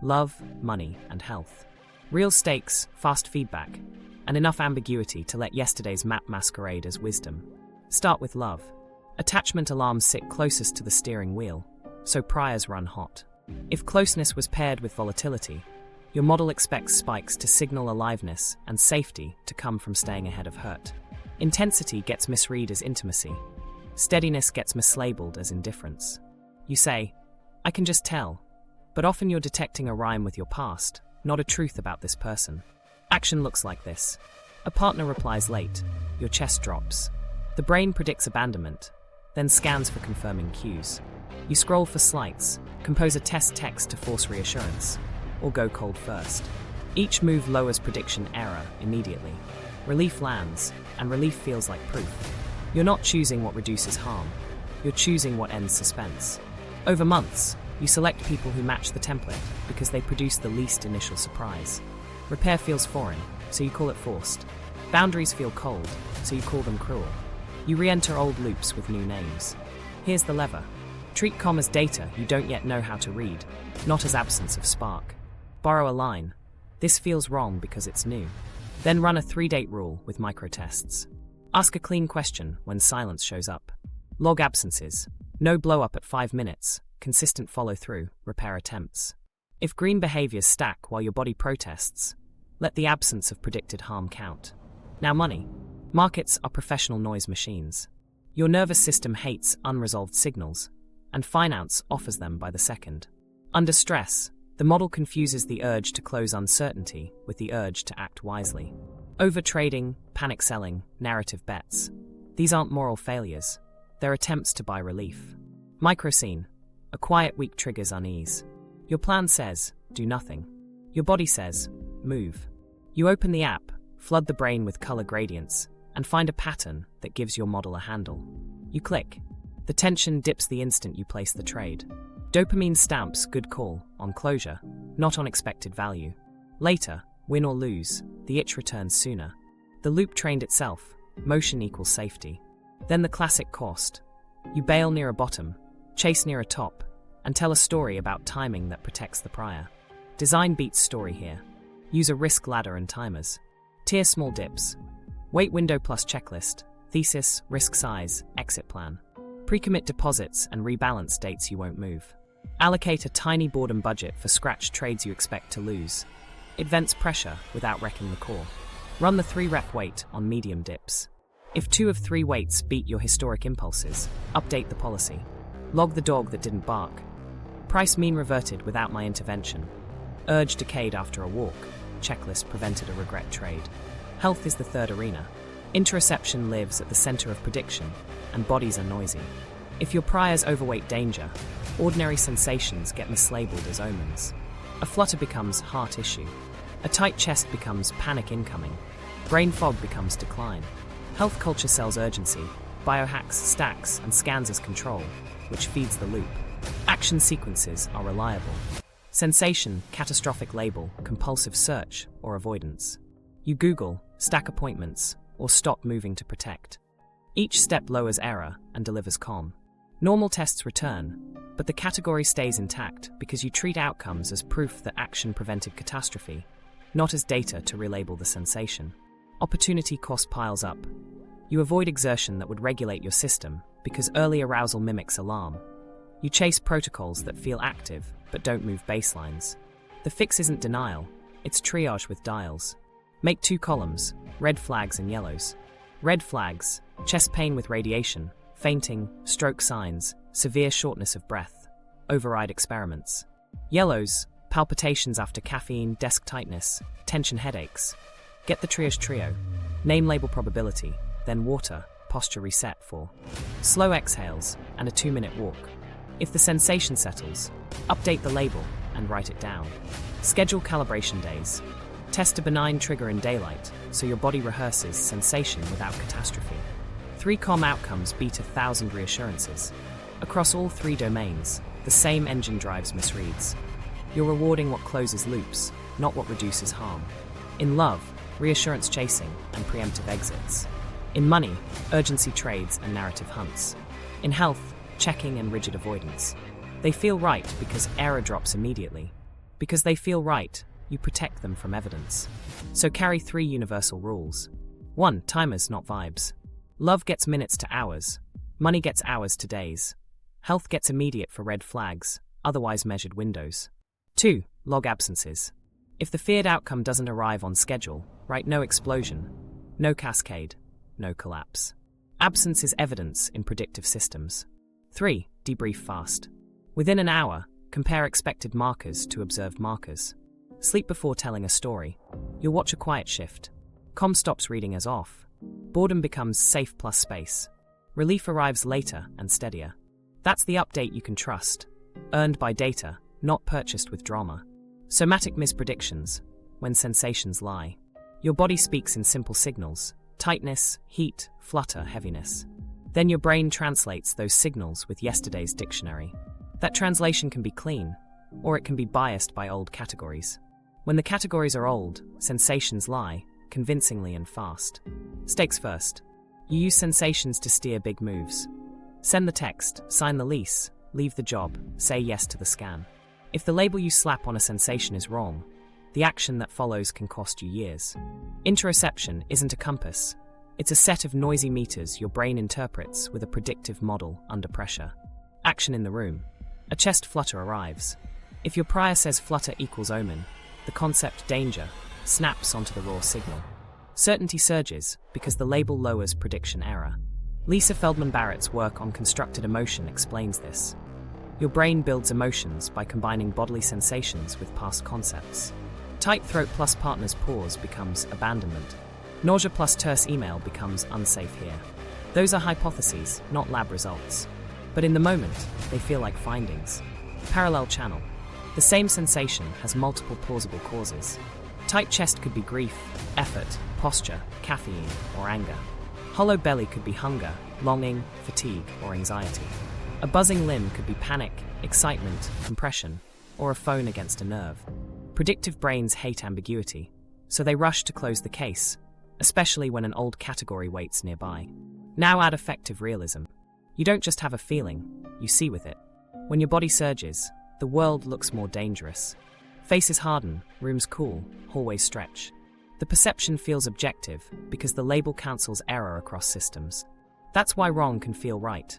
Love, money, and health. Real stakes, fast feedback, and enough ambiguity to let yesterday's map masquerade as wisdom. Start with love. Attachment alarms sit closest to the steering wheel, so priors run hot. If closeness was paired with volatility, your model expects spikes to signal aliveness and safety to come from staying ahead of hurt. Intensity gets misread as intimacy. Steadiness gets mislabeled as indifference. You say, I can just tell, but often you're detecting a rhyme with your past, not a truth about this person. Action looks like this. A partner replies late. Your chest drops. The brain predicts abandonment, then scans for confirming cues. You scroll for slights, compose a test text to force reassurance, or go cold first. Each move lowers prediction error immediately. Relief lands, and relief feels like proof. You're not choosing what reduces harm. You're choosing what ends suspense. Over months, you select people who match the template because they produce the least initial surprise. Repair feels foreign, so you call it forced. Boundaries feel cold, so you call them cruel. You re-enter old loops with new names. Here's the lever. Treat com as data you don't yet know how to read, not as absence of spark. Borrow a line. This feels wrong because it's new. Then run a 3-date rule with microtests. Ask a clean question when silence shows up. Log absences. No blow up at 5 minutes. Consistent follow-through. Repair attempts. If green behaviors stack while your body protests, let the absence of predicted harm count. Now money. Markets are professional noise machines. Your nervous system hates unresolved signals, and finance offers them by the second. Under stress, the model confuses the urge to close uncertainty with the urge to act wisely. Overtrading, panic selling, narrative bets. These aren't moral failures. They're attempts to buy relief. Microscene. A quiet week triggers unease. Your plan says, do nothing. Your body says, move. You open the app, flood the brain with color gradients, and find a pattern that gives your model a handle. You click. The tension dips the instant you place the trade. Dopamine stamps good call on closure, not on expected value. Later, win or lose, the itch returns sooner. The loop trained itself, motion equals safety. Then the classic cost. You bail near a bottom, chase near a top, and tell a story about timing that protects the prior. Design beats story here. Use a risk ladder and timers. Tier small dips. Wait window plus checklist, thesis, risk size, exit plan. Pre-commit deposits and rebalance dates you won't move. Allocate a tiny boredom budget for scratch trades you expect to lose. It vents pressure without wrecking the core. Run the 3-rep weight on medium dips. If 2 of 3 weights beat your historic impulses, update the policy. Log the dog that didn't bark. Price mean reverted without my intervention. Urge decayed after a walk. Checklist prevented a regret trade. Health is the third arena. Interoception lives at the center of prediction, and bodies are noisy. If your prior's overweight danger, ordinary sensations get mislabeled as omens. A flutter becomes heart issue. A tight chest becomes panic incoming. Brain fog becomes decline. Health culture sells urgency. Biohacks stacks and scans as control, which feeds the loop. Action sequences are reliable. Sensation, catastrophic label, compulsive search, or avoidance. You Google, stack appointments, or stop moving to protect. Each step lowers error and delivers calm. Normal tests return, but the category stays intact because you treat outcomes as proof that action prevented catastrophe, not as data to relabel the sensation. Opportunity cost piles up. You avoid exertion that would regulate your system because early arousal mimics alarm. You chase protocols that feel active but don't move baselines. The fix isn't denial, it's triage with dials. Make 2 columns, red flags and yellows. Red flags, chest pain with radiation, fainting, stroke signs, severe shortness of breath. Override experiments. Yellows, palpitations after caffeine, desk tightness, tension headaches. Get the triage trio. Name label probability, then water, posture reset for slow exhales and a 2-minute walk. If the sensation settles, update the label and write it down. Schedule calibration days. Test a benign trigger in daylight so your body rehearses sensation without catastrophe. 3 calm outcomes beat 1,000 reassurances. Across all 3 domains, the same engine drives misreads. You're rewarding what closes loops, not what reduces harm. In love, reassurance chasing and preemptive exits. In money, urgency trades and narrative hunts. In health, checking and rigid avoidance. They feel right because error drops immediately. Because they feel right, you protect them from evidence. So carry 3 universal rules. 1. Timers, not vibes. Love gets minutes to hours. Money gets hours to days. Health gets immediate for red flags, otherwise measured windows. 2. Log absences. If the feared outcome doesn't arrive on schedule, write no explosion, no cascade, no collapse. Absence is evidence in predictive systems. 3. Debrief fast. Within an hour, compare expected markers to observed markers. Sleep before telling a story. You'll watch a quiet shift. Comm stops reading as off. Boredom becomes safe plus space. Relief arrives later and steadier. That's the update you can trust. Earned by data, not purchased with drama. Somatic mispredictions, when sensations lie. Your body speaks in simple signals: tightness, heat, flutter, heaviness. Then your brain translates those signals with yesterday's dictionary. That translation can be clean, or it can be biased by old categories. When the categories are old, sensations lie, convincingly and fast. Stakes first. You use sensations to steer big moves. Send the text, sign the lease, leave the job, say yes to the scan. If the label you slap on a sensation is wrong, the action that follows can cost you years. Interoception isn't a compass. It's a set of noisy meters your brain interprets with a predictive model under pressure. Action in the room. A chest flutter arrives. If your prior says flutter equals omen, the concept danger snaps onto the raw signal. Certainty surges because the label lowers prediction error. Lisa Feldman Barrett's work on constructed emotion explains this. Your brain builds emotions by combining bodily sensations with past concepts. Tight throat plus partner's pause becomes abandonment. Nausea plus terse email becomes unsafe here. Those are hypotheses, not lab results. But in the moment, they feel like findings. Parallel channel. The same sensation has multiple plausible causes. Tight chest could be grief, effort, posture, caffeine, or anger. Hollow belly could be hunger, longing, fatigue, or anxiety. A buzzing limb could be panic, excitement, compression, or a phone against a nerve. Predictive brains hate ambiguity, so they rush to close the case, especially when an old category waits nearby. Now add affective realism. You don't just have a feeling, you see with it. When your body surges, the world looks more dangerous. Faces harden, rooms cool, hallways stretch. The perception feels objective because the label cancels error across systems. That's why wrong can feel right.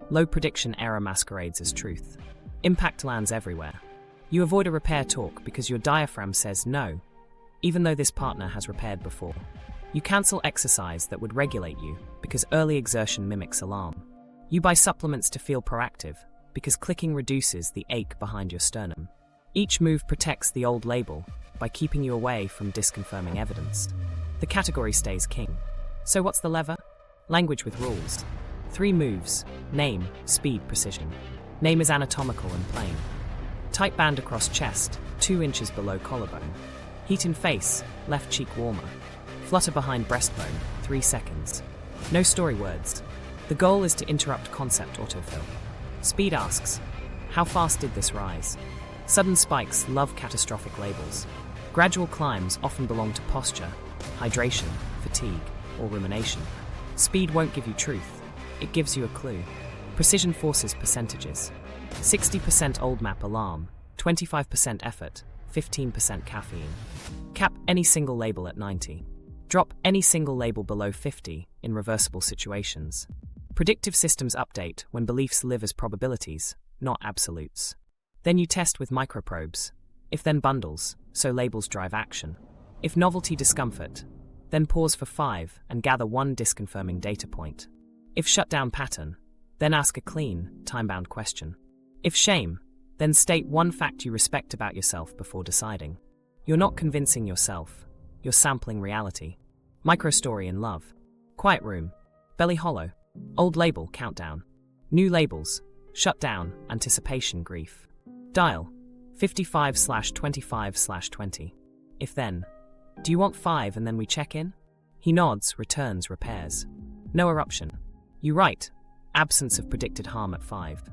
Low prediction error masquerades as truth. Impact lands everywhere. You avoid a repair talk because your diaphragm says no, even though this partner has repaired before. You cancel exercise that would regulate you because early exertion mimics alarm. You buy supplements to feel proactive because clicking reduces the ache behind your sternum. Each move protects the old label by keeping you away from disconfirming evidence. The category stays king. So what's the lever? Language with rules. 3 moves: name, speed, precision. Name is anatomical and plain. Tight band across chest, 2 inches below collarbone. Heat in face, left cheek warmer. Flutter behind breastbone, 3 seconds. No story words. The goal is to interrupt concept autofill. Speed asks, how fast did this rise? Sudden spikes love catastrophic labels. Gradual climbs often belong to posture, hydration, fatigue, or rumination. Speed won't give you truth. It gives you a clue. Precision forces percentages. 60% old map alarm, 25% effort, 15% caffeine. Cap any single label at 90. Drop any single label below 50 in reversible situations. Predictive systems update when beliefs live as probabilities, not absolutes. Then you test with microprobes. If then bundles, so labels drive action. If novelty discomfort, then pause for 5 and gather 1 disconfirming data point. If shutdown pattern, then ask a clean, time-bound question. If shame, then state 1 fact you respect about yourself before deciding. You're not convincing yourself, you're sampling reality. Microstory in love. Quiet room. Belly hollow. Old label, countdown. New labels. Shutdown, anticipation, grief. Dial. 55/25/20. If then. Do you want 5 and then we check in? He nods, returns, repairs. No eruption. You write. Absence of predicted harm at 5.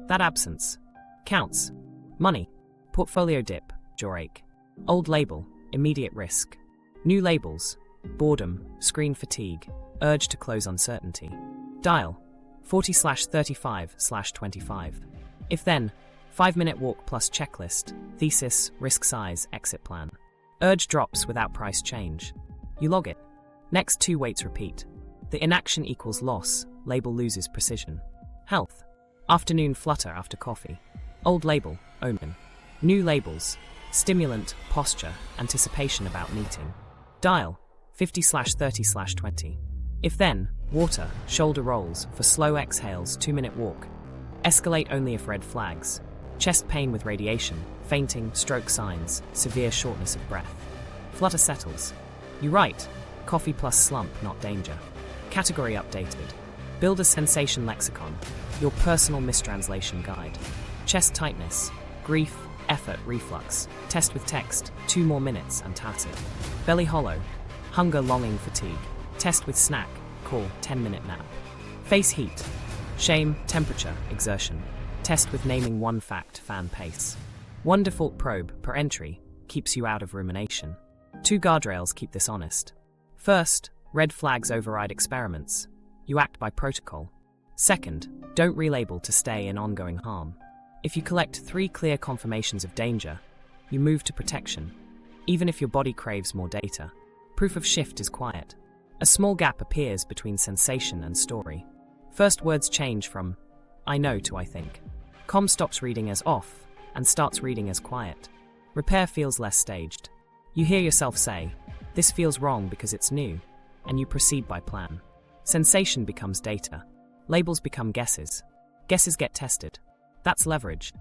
That absence. Counts. Money. Portfolio dip, jaw ache. Old label, immediate risk. New labels. Boredom, screen fatigue, urge to close uncertainty. Dial. 40/35/25. If then. 5-minute walk plus checklist, thesis, risk size, exit plan. Urge drops without price change. You log it. Next 2 weights repeat. The inaction equals loss, label loses precision. Health. Afternoon flutter after coffee. Old label, omen. New labels, stimulant, posture, anticipation about meeting. Dial. 50/30/20. If then, water, shoulder rolls, for slow exhales, 2-minute walk. Escalate only if red flags. Chest pain with radiation, fainting, stroke signs, severe shortness of breath. Flutter settles. You write, coffee plus slump, not danger. Category updated. Build a sensation lexicon, your personal mistranslation guide. Chest tightness, grief, effort, reflux. Test with text, 2 more minutes, antacid. Belly hollow, hunger, longing, fatigue. Test with snack, call, 10-minute nap. Face heat, shame, temperature, exertion. Test with naming 1 fact, fan pace. 1 default probe per entry keeps you out of rumination. 2 guardrails keep this honest. First, red flags override experiments. You act by protocol. Second, don't relabel to stay in ongoing harm. If you collect 3 clear confirmations of danger, you move to protection, even if your body craves more data. Proof of shift is quiet. A small gap appears between sensation and story. First words change from I know to I think. Com stops reading as off and starts reading as quiet. Repair feels less staged. You hear yourself say, this feels wrong because it's new, and you proceed by plan. Sensation becomes data. Labels become guesses. Guesses get tested. That's leverage.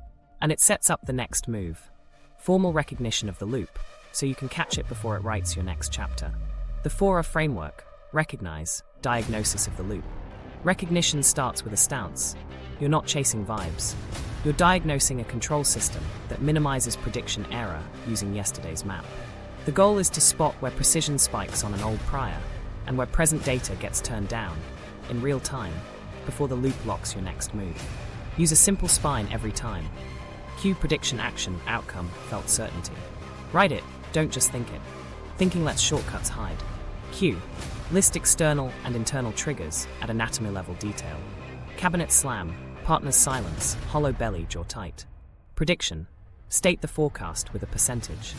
And it sets up the next move. Formal recognition of the loop, so you can catch it before it writes your next chapter. The 4R framework: recognize, diagnosis of the loop. Recognition starts with a stance. You're not chasing vibes. You're diagnosing a control system that minimizes prediction error using yesterday's map. The goal is to spot where precision spikes on an old prior, and where present data gets turned down, in real time, before the loop locks your next move. Use a simple spine every time. Cue prediction action, outcome, felt certainty. Write it, don't just think it. Thinking lets shortcuts hide. Cue. List external and internal triggers at anatomy level detail. Cabinet slam, partner's silence, hollow belly, jaw tight. Prediction. State the forecast with a percentage.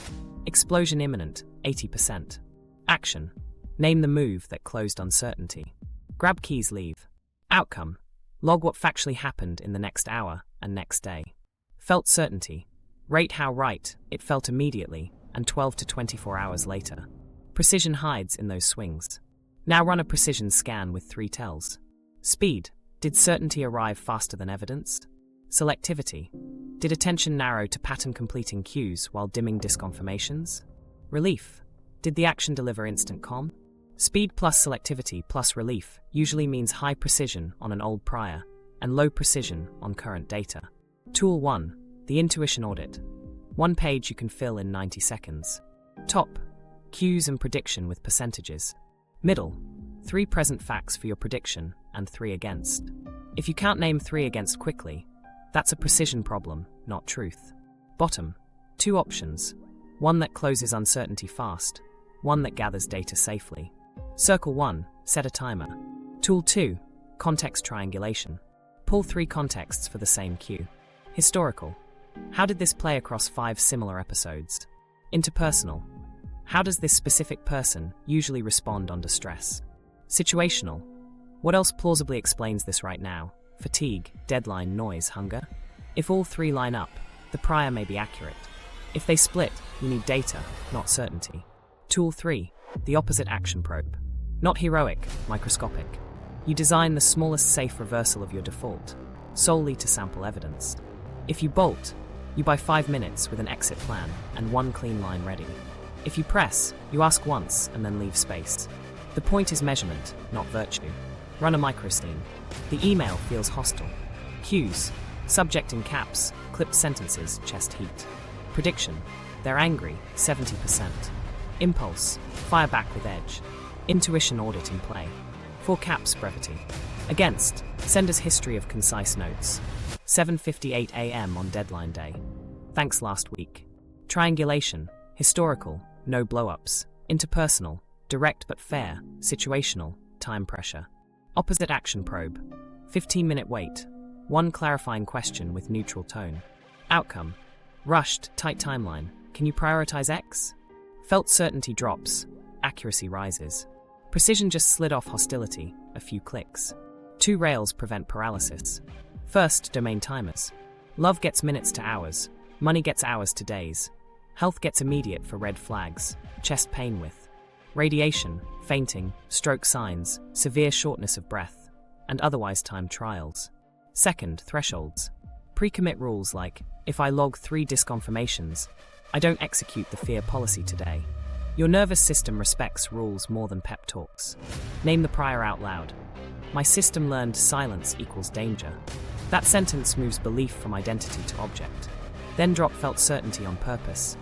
Explosion imminent, 80%. Action. Name the move that closed uncertainty. Grab keys, leave. Outcome. Log what factually happened in the next hour and next day. Felt certainty. Rate how right it felt immediately and 12 to 24 hours later. Precision hides in those swings. Now run a precision scan with 3 tells. Speed. Did certainty arrive faster than evidence? Selectivity. Did attention narrow to pattern-completing cues while dimming disconfirmations? Relief. Did the action deliver instant calm? Speed plus selectivity plus relief usually means high precision on an old prior and low precision on current data. Tool 1. The Intuition Audit. 1 page you can fill in 90 seconds. Top. Cues and prediction with percentages. Middle. 3 present facts for your prediction and 3 against. If you can't name 3 against quickly, that's a precision problem, not truth. Bottom. 2 options. 1 that closes uncertainty fast, 1 that gathers data safely. Circle 1. Set a timer. Tool 2. Context triangulation. Pull 3 contexts for the same cue. Historical. How did this play across 5 similar episodes? Interpersonal. How does this specific person usually respond under stress? Situational. What else plausibly explains this right now? Fatigue, deadline, noise, hunger? If all 3 line up, the prior may be accurate. If they split, you need data, not certainty. Tool 3. The Opposite Action Probe. Not heroic, microscopic. You design the smallest safe reversal of your default, solely to sample evidence. If you bolt, you buy 5 minutes with an exit plan and 1 clean line ready. If you press, you ask once and then leave space. The point is measurement, not virtue. Run a microscene. The email feels hostile. Cues. Subject in caps, clipped sentences, chest heat. Prediction. They're angry, 70%. Impulse. Fire back with edge. Intuition audit in play. 4 caps brevity. Against. Sender's history of concise notes. 7:58 a.m. on deadline day. Thanks last week. Triangulation. Historical. No blow-ups. Interpersonal. Direct but fair. Situational. Time pressure. Opposite action probe. 15-minute wait. 1 clarifying question with neutral tone. Outcome. Rushed, tight timeline. Can you prioritize X? Felt certainty drops. Accuracy rises. Precision just slid off hostility. A few clicks. 2 rails prevent paralysis. First, domain timers. Love gets minutes to hours. Money gets hours to days. Health gets immediate for red flags. Chest pain with. Radiation, fainting, stroke signs, severe shortness of breath, and otherwise timed trials. Second, thresholds. Pre-commit rules like, if I log 3 disconfirmations, I don't execute the fear policy today. Your nervous system respects rules more than pep talks. Name the prior out loud. My system learned silence equals danger. That sentence moves belief from identity to object. Then drop felt certainty on purpose.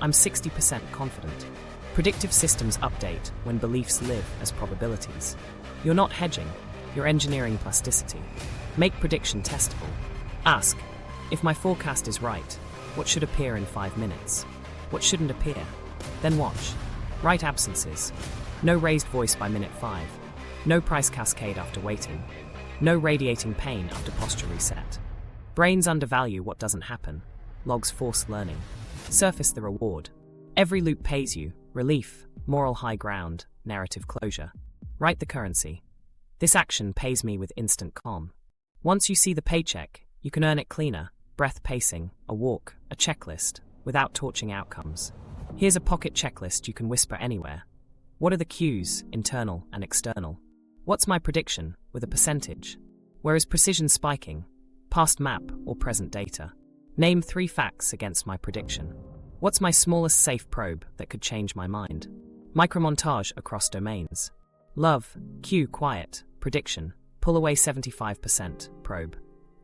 I'm 60% confident. Predictive systems update when beliefs live as probabilities. You're not hedging, you're engineering plasticity. Make prediction testable. Ask, if my forecast is right, what should appear in 5 minutes? What shouldn't appear? Then watch. Write absences. No raised voice by minute 5. No price cascade after waiting. No radiating pain after posture reset. Brains undervalue what doesn't happen. Logs forced learning. Surface the reward. Every loop pays you. Relief, moral high ground, narrative closure. Write the currency. This action pays me with instant calm. Once you see the paycheck, you can earn it cleaner, breath pacing, a walk, a checklist, without torching outcomes. Here's a pocket checklist you can whisper anywhere. What are the cues, internal and external? What's my prediction, with a percentage? Where is precision spiking? Past map or present data? Name 3 facts against my prediction. What's my smallest safe probe that could change my mind? Micromontage across domains. Love, cue quiet, prediction, pull away 75%, probe.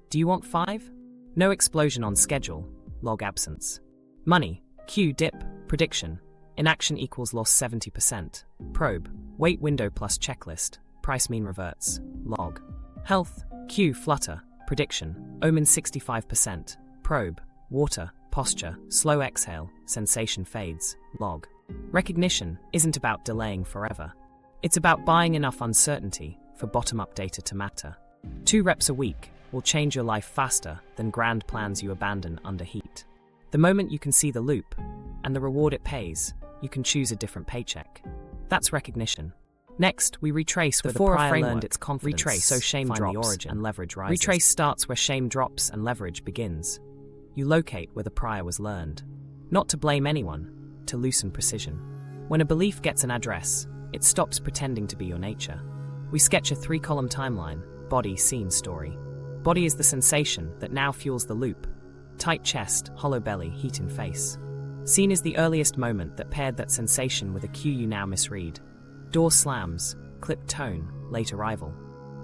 Do you want 5? No explosion on schedule, log absence. Money, cue dip, prediction, inaction equals loss 70%, probe, wait window plus checklist, price mean reverts, log. Health, cue flutter, prediction, omen 65%, probe, water, posture, slow exhale, sensation fades, log. Recognition isn't about delaying forever. It's about buying enough uncertainty for bottom-up data to matter. 2 reps a week will change your life faster than grand plans you abandon under heat. The moment you can see the loop and the reward it pays, you can choose a different paycheck. That's recognition. Next, we retrace where the prior learned its confidence, retrace, so shame drops the origin and leverage rises. Retrace starts where shame drops and leverage begins. You locate where the prior was learned. Not to blame anyone, to loosen precision. When a belief gets an address, it stops pretending to be your nature. We sketch a 3-column timeline: body, scene, story. Body is the sensation that now fuels the loop. Tight chest, hollow belly, heat in face. Scene is the earliest moment that paired that sensation with a cue you now misread. Door slams, clipped tone, late arrival.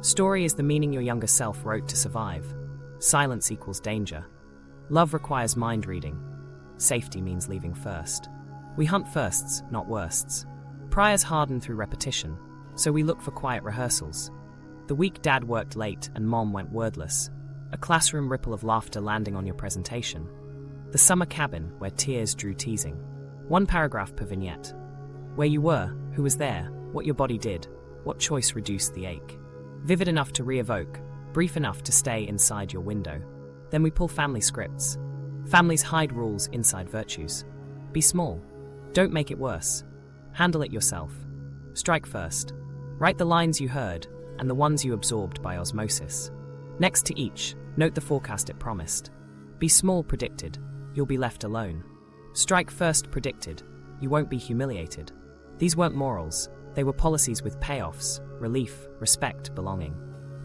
Story is the meaning your younger self wrote to survive. Silence equals danger. Love requires mind reading. Safety means leaving first. We hunt firsts, not worsts. Priors harden through repetition, so we look for quiet rehearsals. The week dad worked late and mom went wordless. A classroom ripple of laughter landing on your presentation. The summer cabin where tears drew teasing. 1 paragraph per vignette. Where you were, who was there, what your body did, what choice reduced the ache. Vivid enough to re-evoke, brief enough to stay inside your window. Then we pull family scripts. Families hide rules inside virtues. Be small. Don't make it worse. Handle it yourself. Strike first. Write the lines you heard and the ones you absorbed by osmosis. Next to each, note the forecast it promised. Be small predicted, you'll be left alone. Strike first predicted, you won't be humiliated. These weren't morals, they were policies with payoffs, relief, respect, belonging.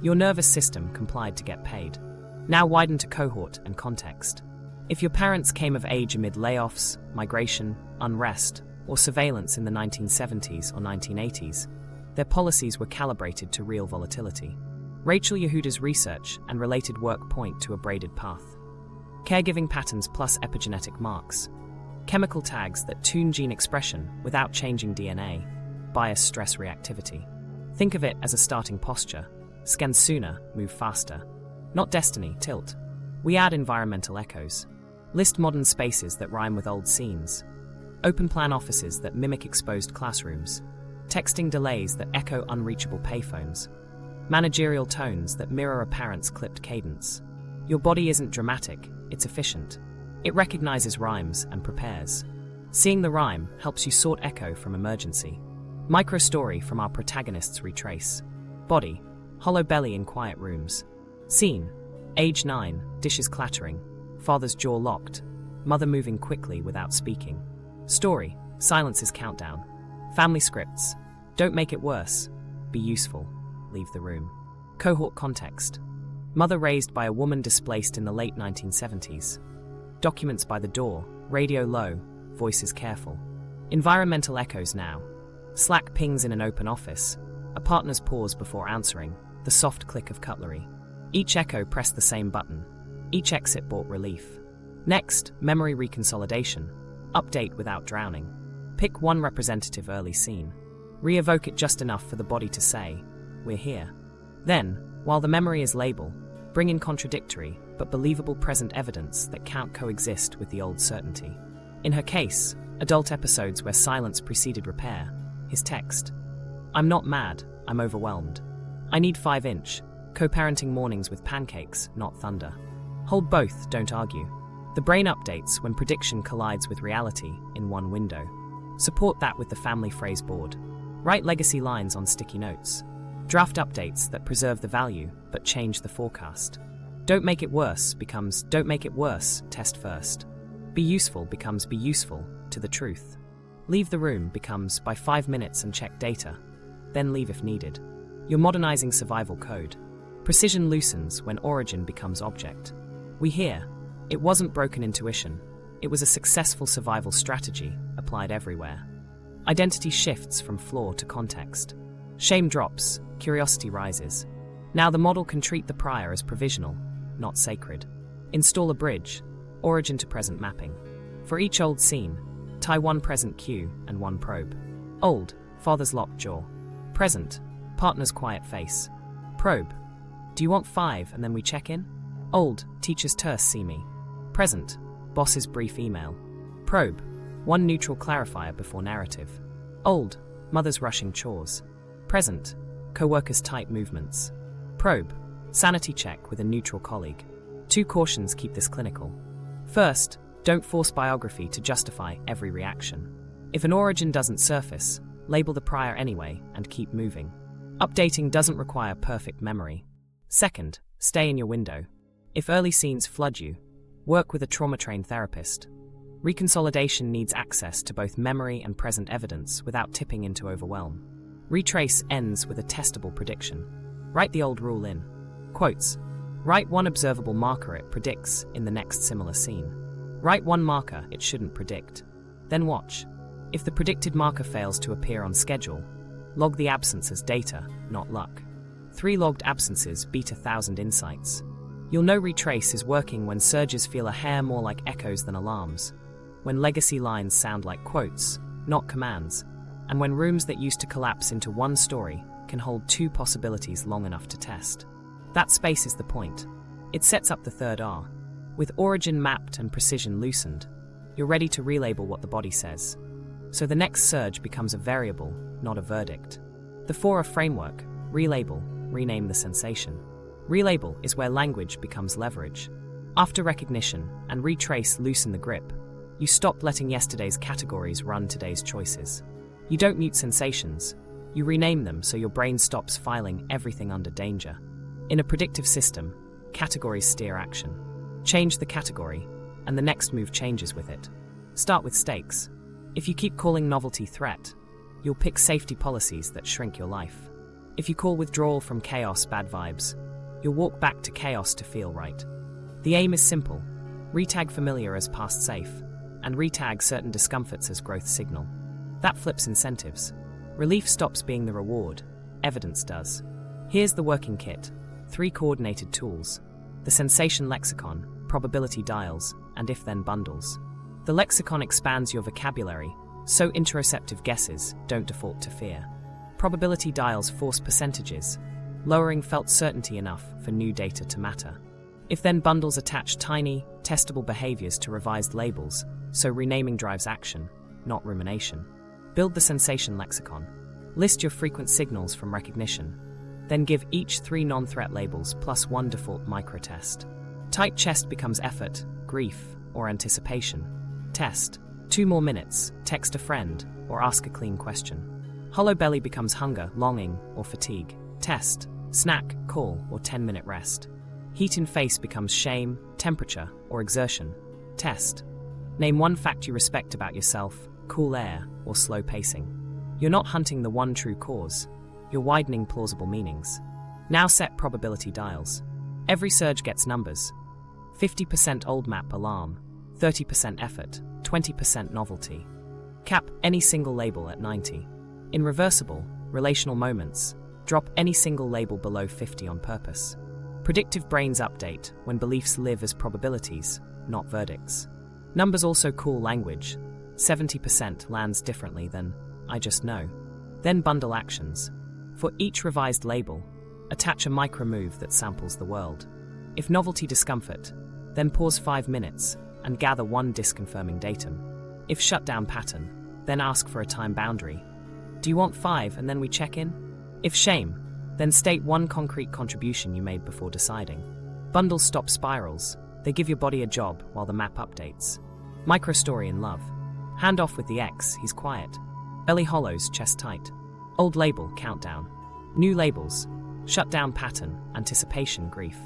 Your nervous system complied to get paid. Now widen to cohort and context. If your parents came of age amid layoffs, migration, unrest, or surveillance in the 1970s or 1980s, their policies were calibrated to real volatility. Rachel Yehuda's research and related work point to a braided path. Caregiving patterns plus epigenetic marks. Chemical tags that tune gene expression without changing DNA. Bias stress reactivity. Think of it as a starting posture. Scan sooner, move faster. Not destiny, tilt. We add environmental echoes. List modern spaces that rhyme with old scenes. Open plan offices that mimic exposed classrooms. Texting delays that echo unreachable payphones. Managerial tones that mirror a parent's clipped cadence. Your body isn't dramatic, it's efficient. It recognizes rhymes and prepares. Seeing the rhyme helps you sort echo from emergency. Micro-story from our protagonists Retrace. Body, hollow belly in quiet rooms. Scene, age 9, dishes clattering, father's jaw locked, mother moving quickly without speaking. Story, silence's countdown. Family scripts, don't make it worse, be useful, leave the room. Cohort context, mother raised by a woman displaced in the late 1970s. Documents by the door, radio low, voices careful. Environmental echoes now. Slack pings in an open office, a partner's pause before answering, the soft click of cutlery. Each echo pressed the same button. Each exit brought relief. Next, memory reconsolidation. Update without drowning. Pick one representative early scene. Re-evoke it just enough for the body to say, we're here. Then, while the memory is label, bring in contradictory but believable present evidence that can't coexist with the old certainty. In her case, adult episodes where silence preceded repair. His text. I'm not mad, I'm overwhelmed. I need 5-inch. Co-parenting mornings with pancakes, not thunder. Hold both, don't argue. The brain updates when prediction collides with reality in one window. Support that with the family phrase board. Write legacy lines on sticky notes. Draft updates that preserve the value but change the forecast. Don't make it worse becomes don't make it worse, test first. Be useful becomes be useful to the truth. Leave the room becomes by 5 minutes and check data. Then leave if needed. You're modernizing survival code. Precision loosens when origin becomes object. We hear, it wasn't broken intuition. It was a successful survival strategy applied everywhere. Identity shifts from flaw to context. Shame drops, curiosity rises. Now the model can treat the prior as provisional, not sacred. Install a bridge, origin to present mapping. For each old scene, tie one present cue and one probe. Old, father's locked jaw. Present, partner's quiet face. Probe, do you want 5 and then we check in? Old, teacher's terse see me. Present, boss's brief email. Probe, one neutral clarifier before narrative. Old, mother's rushing chores. Present, co-worker's tight movements. Probe, sanity check with a neutral colleague. 2 cautions keep this clinical. First, don't force biography to justify every reaction. If an origin doesn't surface, label the prior anyway and keep moving. Updating doesn't require perfect memory. Second, stay in your window. If early scenes flood you, work with a trauma-trained therapist. Reconsolidation needs access to both memory and present evidence without tipping into overwhelm. Retrace ends with a testable prediction. Write the old rule in quotes. Write one observable marker it predicts in the next similar scene. Write one marker it shouldn't predict. Then watch. If the predicted marker fails to appear on schedule, log the absence as data, not luck. 3 logged absences beat 1,000 insights. You'll know Retrace is working when surges feel a hair more like echoes than alarms, when legacy lines sound like quotes, not commands, and when rooms that used to collapse into one story can hold 2 possibilities long enough to test. That space is the point. It sets up the third R. With origin mapped and precision loosened, you're ready to relabel what the body says. So the next surge becomes a variable, not a verdict. The 4R framework: relabel, rename the sensation. Relabel is where language becomes leverage. After recognition and retrace loosen the grip, you stop letting yesterday's categories run today's choices. You don't mute sensations, you rename them so your brain stops filing everything under danger. In a predictive system, categories steer action. Change the category, and the next move changes with it. Start with stakes. If you keep calling novelty threat, you'll pick safety policies that shrink your life. If you call withdrawal from chaos bad vibes, you'll walk back to chaos to feel right. The aim is simple: retag familiar as past safe, and retag certain discomforts as growth signal. That flips incentives. Relief stops being the reward, evidence does. Here's the working kit: 3 coordinated tools, the sensation lexicon, probability dials, and if-then bundles. The lexicon expands your vocabulary, so interoceptive guesses don't default to fear. Probability dials force percentages, lowering felt certainty enough for new data to matter. If-then bundles attach tiny, testable behaviors to revised labels, so renaming drives action, not rumination. Build the sensation lexicon. List your frequent signals from recognition. Then give each 3 non-threat labels plus 1 default microtest. Tight chest becomes effort, grief, or anticipation. Test. 2 more minutes, text a friend, or ask a clean question. Hollow belly becomes hunger, longing, or fatigue. Test. Snack, call, or 10-minute rest. Heat in face becomes shame, temperature, or exertion. Test. Name one fact you respect about yourself, cool air, or slow pacing. You're not hunting the one true cause. You're widening plausible meanings. Now set probability dials. Every surge gets numbers. 50% old map alarm, 30% effort, 20% novelty. Cap any single label at 90. In reversible, relational moments, drop any single label below 50 on purpose. Predictive brains update when beliefs live as probabilities, not verdicts. Numbers also cool language. 70% lands differently than I just know. Then bundle actions. For each revised label, attach a micro move that samples the world. If novelty discomfort, then pause 5 minutes and gather 1 disconfirming datum. If shutdown pattern, then ask for a time boundary. Do you want 5 and then we check in? If shame, then state 1 concrete contribution you made before deciding. Bundles stop spirals. They give your body a job while the map updates. Micro story in love. Hand off with the ex, he's quiet. Belly hollows, chest tight. Old label, countdown. New labels, shutdown pattern, anticipation, grief.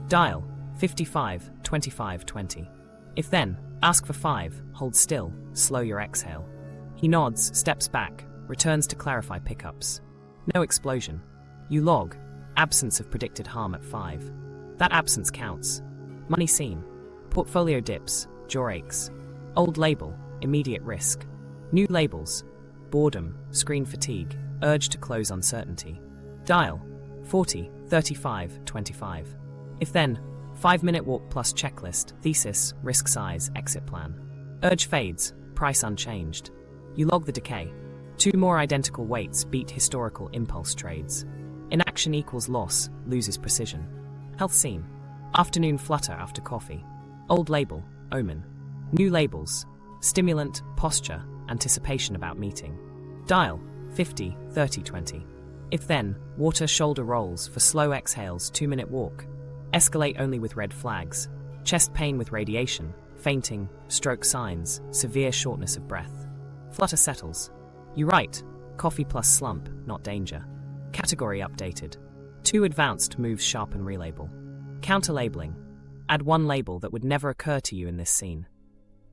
Dial, 55, 25, 20. If then, ask for 5, hold still, slow your exhale. He nods, steps back, returns to clarify pickups. No explosion. You log, absence of predicted harm at 5. That absence counts. Money seen. Portfolio dips, jaw aches. Old label, immediate risk. New labels, boredom, screen fatigue, urge to close uncertainty. Dial, 40, 35, 25. If then, 5-minute walk plus checklist, thesis, risk size, exit plan. Urge fades, price unchanged. You log the decay. 2 more identical weights beat historical impulse trades. Inaction equals loss, loses precision. Health scene. Afternoon flutter after coffee. Old label, omen. New labels, stimulant, posture, anticipation about meeting. Dial, 50, 30, 20. If then, water shoulder rolls for slow exhales, 2-minute walk. Escalate only with red flags. Chest pain with radiation, fainting, stroke signs, severe shortness of breath. Flutter settles. You write, coffee plus slump, not danger. Category updated. 2 advanced moves sharpen relabel. Counter labeling. Add 1 label that would never occur to you in this scene.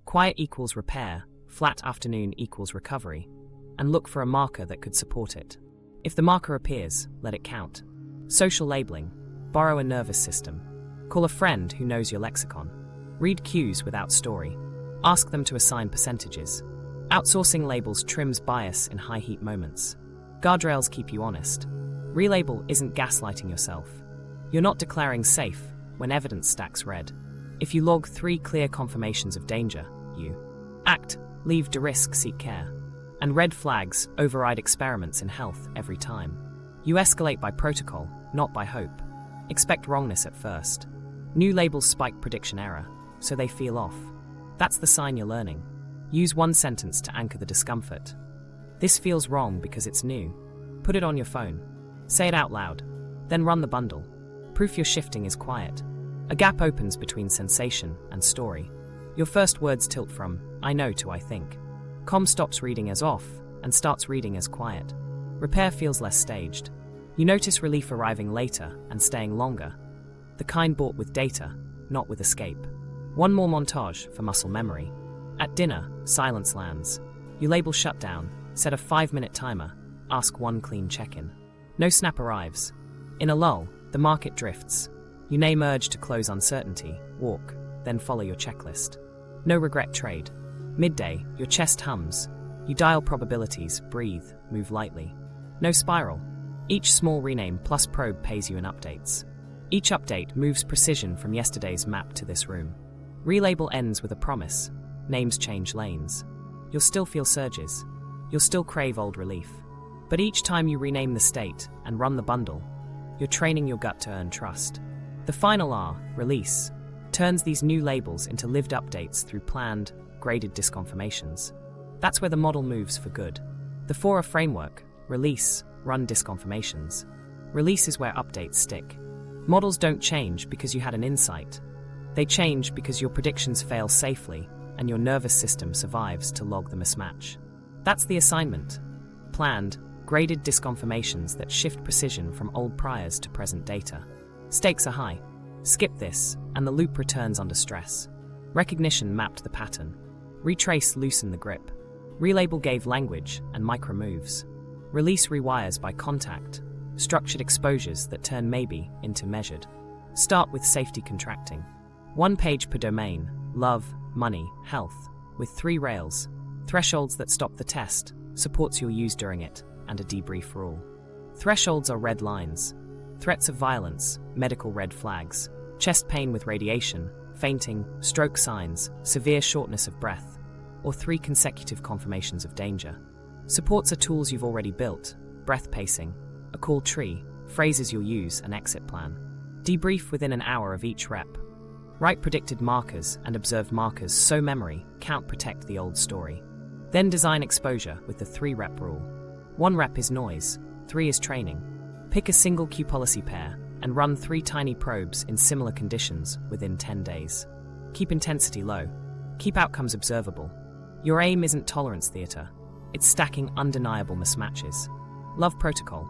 Quiet equals repair, flat afternoon equals recovery, and look for a marker that could support it. If the marker appears, let it count. Social labeling. Borrow a nervous system. Call a friend who knows your lexicon. Read cues without story. Ask them to assign percentages. Outsourcing labels trims bias in high heat moments. Guardrails keep you honest. Relabel isn't gaslighting yourself. You're not declaring safe when evidence stacks red. If you log 3 clear confirmations of danger, you act, leave de-risk, seek care. And red flags override experiments in health every time. You escalate by protocol, not by hope. Expect wrongness at first. New labels spike prediction error, so they feel off. That's the sign you're learning. Use one sentence to anchor the discomfort. This feels wrong because it's new. Put it on your phone. Say it out loud. Then run the bundle. Proof you're shifting is quiet. A gap opens between sensation and story. Your first words tilt from I know to I think. Com stops reading as off and starts reading as quiet. Repair feels less staged. You notice relief arriving later and staying longer. The kind bought with data, not with escape. One more montage for muscle memory. At dinner, silence lands. You label shutdown, set a 5-minute timer, ask one clean check-in. No snap arrives. In a lull, the market drifts. You name urge to close uncertainty, walk, then follow your checklist. No regret trade. Midday, your chest hums. You dial probabilities, breathe, move lightly. No spiral. Each small rename plus probe pays you in updates. Each update moves precision from yesterday's map to this room. Relabel ends with a promise. Names change lanes. You'll still feel surges. You'll still crave old relief. But each time you rename the state and run the bundle, you're training your gut to earn trust. The final R, release, turns these new labels into lived updates through planned, graded disconfirmations. That's where the model moves for good. The 4R framework, release, run disconfirmations. Release is where updates stick. Models don't change because you had an insight. They change because your predictions fail safely and your nervous system survives to log the mismatch. That's the assignment. Planned, graded disconfirmations that shift precision from old priors to present data. Stakes are high. Skip this, and the loop returns under stress. Recognition mapped the pattern. Retrace loosened the grip. Relabel gave language and micro moves. Release rewires by contact, structured exposures that turn maybe into measured. Start with safety contracting. 1 page per domain, love, money, health, with 3 rails, thresholds that stop the test, supports you'll use during it, and a debrief rule. Thresholds are red lines. Threats of violence, medical red flags, chest pain with radiation, fainting, stroke signs, severe shortness of breath, or 3 consecutive confirmations of danger. Supports are tools you've already built, breath pacing, a call tree, phrases you'll use, an exit plan. Debrief within an hour of each rep. Write predicted markers and observed markers so memory can't protect the old story. Then design exposure with the 3-rep rule. 1 rep is noise, 3 is training. Pick a single Q policy pair and run 3 tiny probes in similar conditions within 10 days. Keep intensity low. Keep outcomes observable. Your aim isn't tolerance theater. It's stacking undeniable mismatches. Love protocol.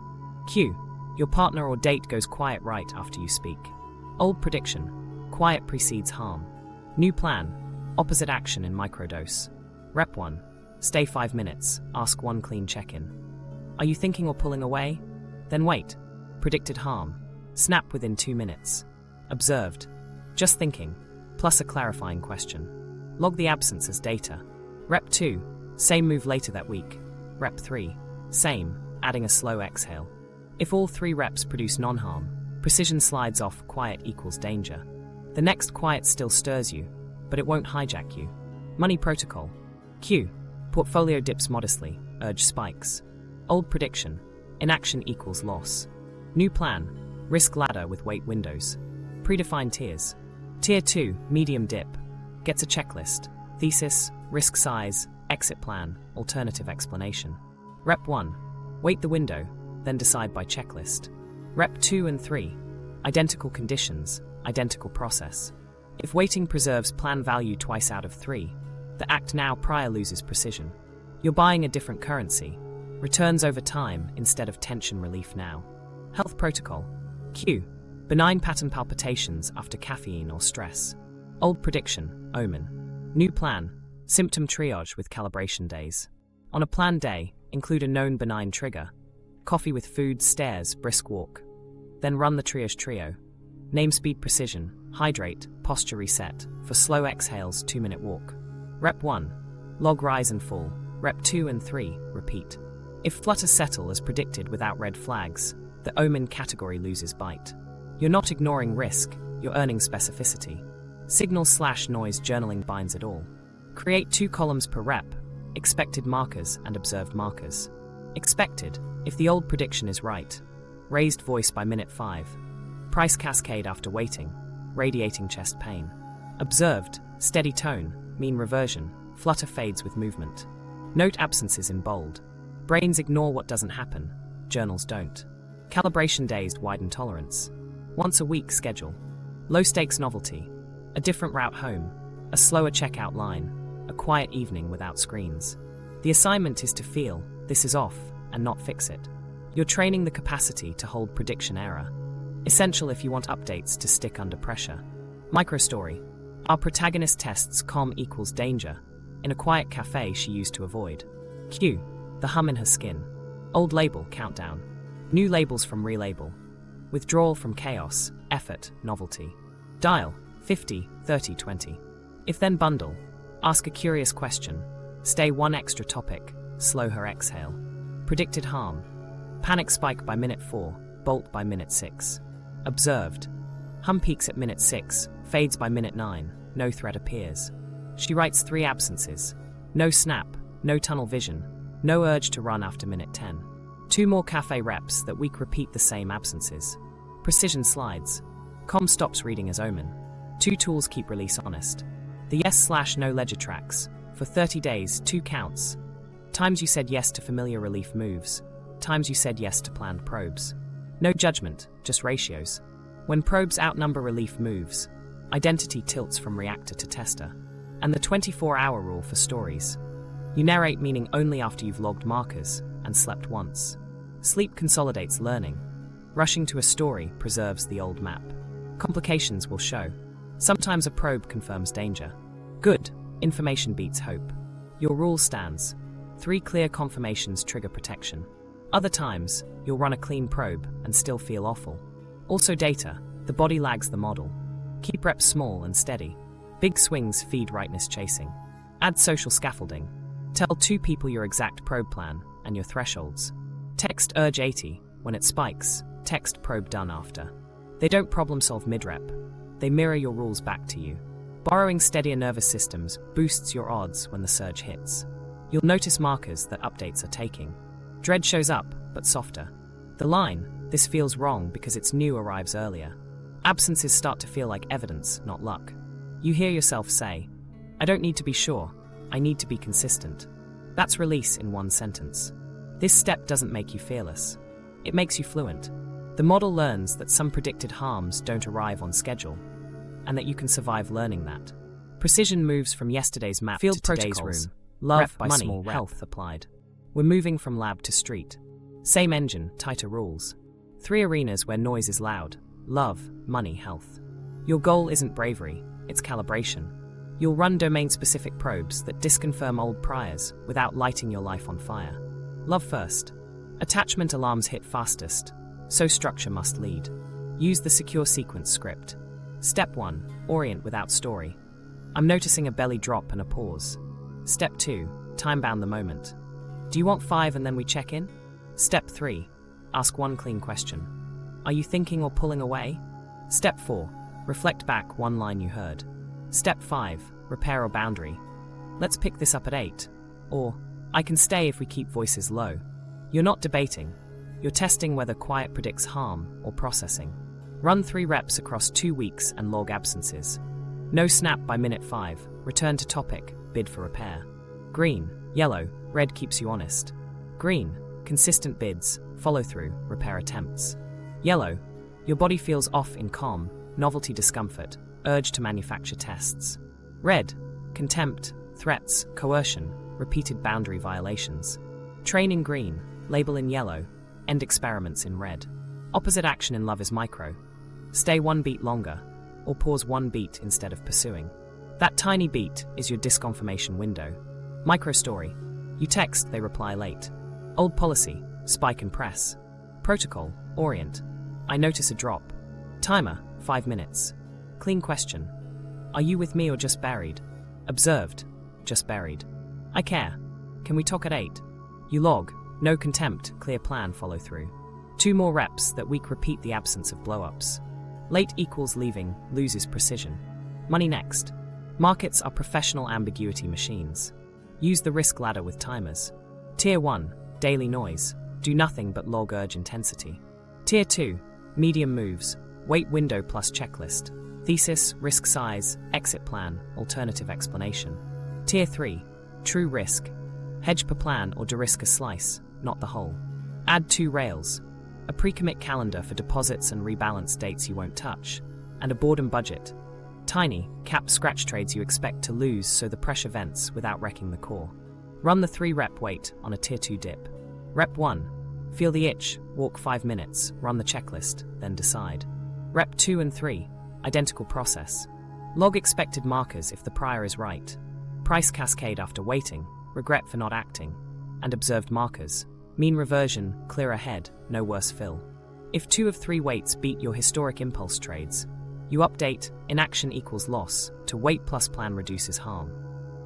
Q. Your partner or date goes quiet right after you speak. Old prediction. Quiet precedes harm. New plan. Opposite action in microdose. Rep 1. Stay 5 minutes. Ask 1 clean check-in. Are you thinking or pulling away? Then wait. Predicted harm. Snap within 2 minutes. Observed. Just thinking. Plus a clarifying question. Log the absence as data. Rep 2. Same move later that week. Rep 3. Same, adding a slow exhale. If all 3 reps produce non-harm, precision slides off quiet equals danger. The next quiet still stirs you, but it won't hijack you. Money protocol. Q. Portfolio dips modestly, urge spikes. Old prediction. Inaction equals loss. New plan. Risk ladder with wait windows. Predefined tiers. Tier 2, medium dip. Gets a checklist. Thesis, risk size, exit plan, alternative explanation. Rep 1. Wait the window, then decide by checklist. Rep 2 and 3. Identical conditions, identical process. If waiting preserves plan value twice out of 3, the act now prior loses precision. You're buying a different currency. Returns over time instead of tension relief now. Health protocol. Q. Benign pattern palpitations after caffeine or stress. Old prediction, omen. New plan, Symptom triage with calibration days. On a planned day, include a known benign trigger. Coffee with food, stairs, brisk walk. Then run the triage trio. Name speed precision, hydrate, posture reset. For slow exhales, 2-minute walk. Rep 1. Log rise and fall. Rep 2 and 3. Repeat. If flutters settle as predicted without red flags, the omen category loses bite. You're not ignoring risk, you're earning specificity. Signal/noise journaling binds it all. Create 2 columns per rep, expected markers and observed markers. Expected, if the old prediction is right. Raised voice by minute 5. Price cascade after waiting, radiating chest pain. Observed, steady tone, mean reversion, flutter fades with movement. Note absences in bold. Brains ignore what doesn't happen, journals don't. Calibration days widen tolerance. Once a week schedule. Low stakes novelty. A different route home. A slower checkout line. A quiet evening without screens. The assignment is to feel, this is off, and not fix it. You're training the capacity to hold prediction error. Essential if you want updates to stick under pressure. Microstory. Our protagonist tests calm equals danger. In a quiet cafe she used to avoid. Q. The hum in her skin. Old label, countdown. New labels from relabel. Withdrawal from chaos, effort, novelty. Dial, 50, 30, 20. If then bundle. Ask a curious question. Stay 1 extra topic. Slow her exhale. Predicted harm. Panic spike by minute 4, bolt by minute 6. Observed. Hum peaks at minute 6, fades by minute 9, no threat appears. She writes 3 absences. No snap, no tunnel vision, no urge to run after minute 10. 2 more cafe reps that week repeat the same absences. Precision slides. Com stops reading as omen. 2 tools keep release honest. The yes/no ledger tracks. For 30 days, 2 counts. Times you said yes to familiar relief moves. Times you said yes to planned probes. No judgment, just ratios. When probes outnumber relief moves, identity tilts from reactor to tester. And the 24-hour rule for stories. You narrate meaning only after you've logged markers and slept once. Sleep consolidates learning. Rushing to a story preserves the old map. Complications will show. Sometimes a probe confirms danger. Good, information beats hope. Your rule stands. 3 clear confirmations trigger protection. Other times, you'll run a clean probe and still feel awful. Also data, the body lags the model. Keep reps small and steady. Big swings feed rightness chasing. Add social scaffolding. Tell 2 people your exact probe plan and your thresholds. Text urge 80, when it spikes, text probe done after. They don't problem solve mid-rep. They mirror your rules back to you. Borrowing steadier nervous systems boosts your odds when the surge hits. You'll notice markers that updates are taking. Dread shows up, but softer. The line, this feels wrong because it's new, arrives earlier. Absences start to feel like evidence, not luck. You hear yourself say, I don't need to be sure, I need to be consistent. That's release in 1 sentence. This step doesn't make you fearless. It makes you fluent. The model learns that some predicted harms don't arrive on schedule, and that you can survive learning that. Precision moves from yesterday's map Field to today's protocols. room. Love, Rep by money, small rep. Health applied. We're moving from lab to street. Same engine, tighter rules. 3 arenas where noise is loud. Love, money, health. Your goal isn't bravery, it's calibration. You'll run domain-specific probes that disconfirm old priors without lighting your life on fire. Love first. Attachment alarms hit fastest, so structure must lead. Use the secure sequence script. Step 1, orient without story. I'm noticing a belly drop and a pause. Step 2, time-bound the moment. Do you want 5 and then we check in? Step 3, ask 1 clean question. Are you thinking or pulling away? Step 4, reflect back 1 line you heard. Step 5, repair or boundary. Let's pick this up at 8. Or, I can stay if we keep voices low. You're not debating. You're testing whether quiet predicts harm or processing. Run 3 reps across 2 weeks and log absences. No snap by minute 5. Return to topic, bid for repair. Green, yellow, red keeps you honest. Green, consistent bids, follow through, repair attempts. Yellow, your body feels off in calm, novelty discomfort, urge to manufacture tests. Red, contempt, threats, coercion, repeated boundary violations. Train in green, label in yellow, end experiments in red. Opposite action in love is micro. Stay 1 beat longer, or pause 1 beat instead of pursuing. That tiny beat is your disconfirmation window. Microstory. You text, they reply late. Old policy, spike and press. Protocol, orient. I notice a drop. Timer, 5 minutes. Clean question. Are you with me or just buried? Observed, just buried. I care. Can we talk at 8? You log, no contempt, clear plan, follow through. 2 more reps, that week repeat the absence of blow-ups. Late equals leaving, loses precision. Money next. Markets are professional ambiguity machines. Use the risk ladder with timers. Tier 1, daily noise, do nothing but log urge intensity. Tier 2, medium moves, wait window plus checklist. Thesis, risk size, exit plan, alternative explanation. Tier 3, true risk, hedge per plan or de-risk a slice, not the whole. Add 2 rails, a pre-commit calendar for deposits and rebalance dates you won't touch, and a boredom budget. Tiny, cap scratch trades you expect to lose so the pressure vents without wrecking the core. Run the 3-rep weight on a Tier 2 dip. Rep 1, feel the itch, walk 5 minutes, run the checklist, then decide. Rep 2 and 3, identical process. Log expected markers if the prior is right. Price cascade after waiting, regret for not acting. And observed markers. Mean reversion, clear ahead, no worse fill. If 2 of 3 weights beat your historic impulse trades, you update, inaction equals loss, to wait plus plan reduces harm.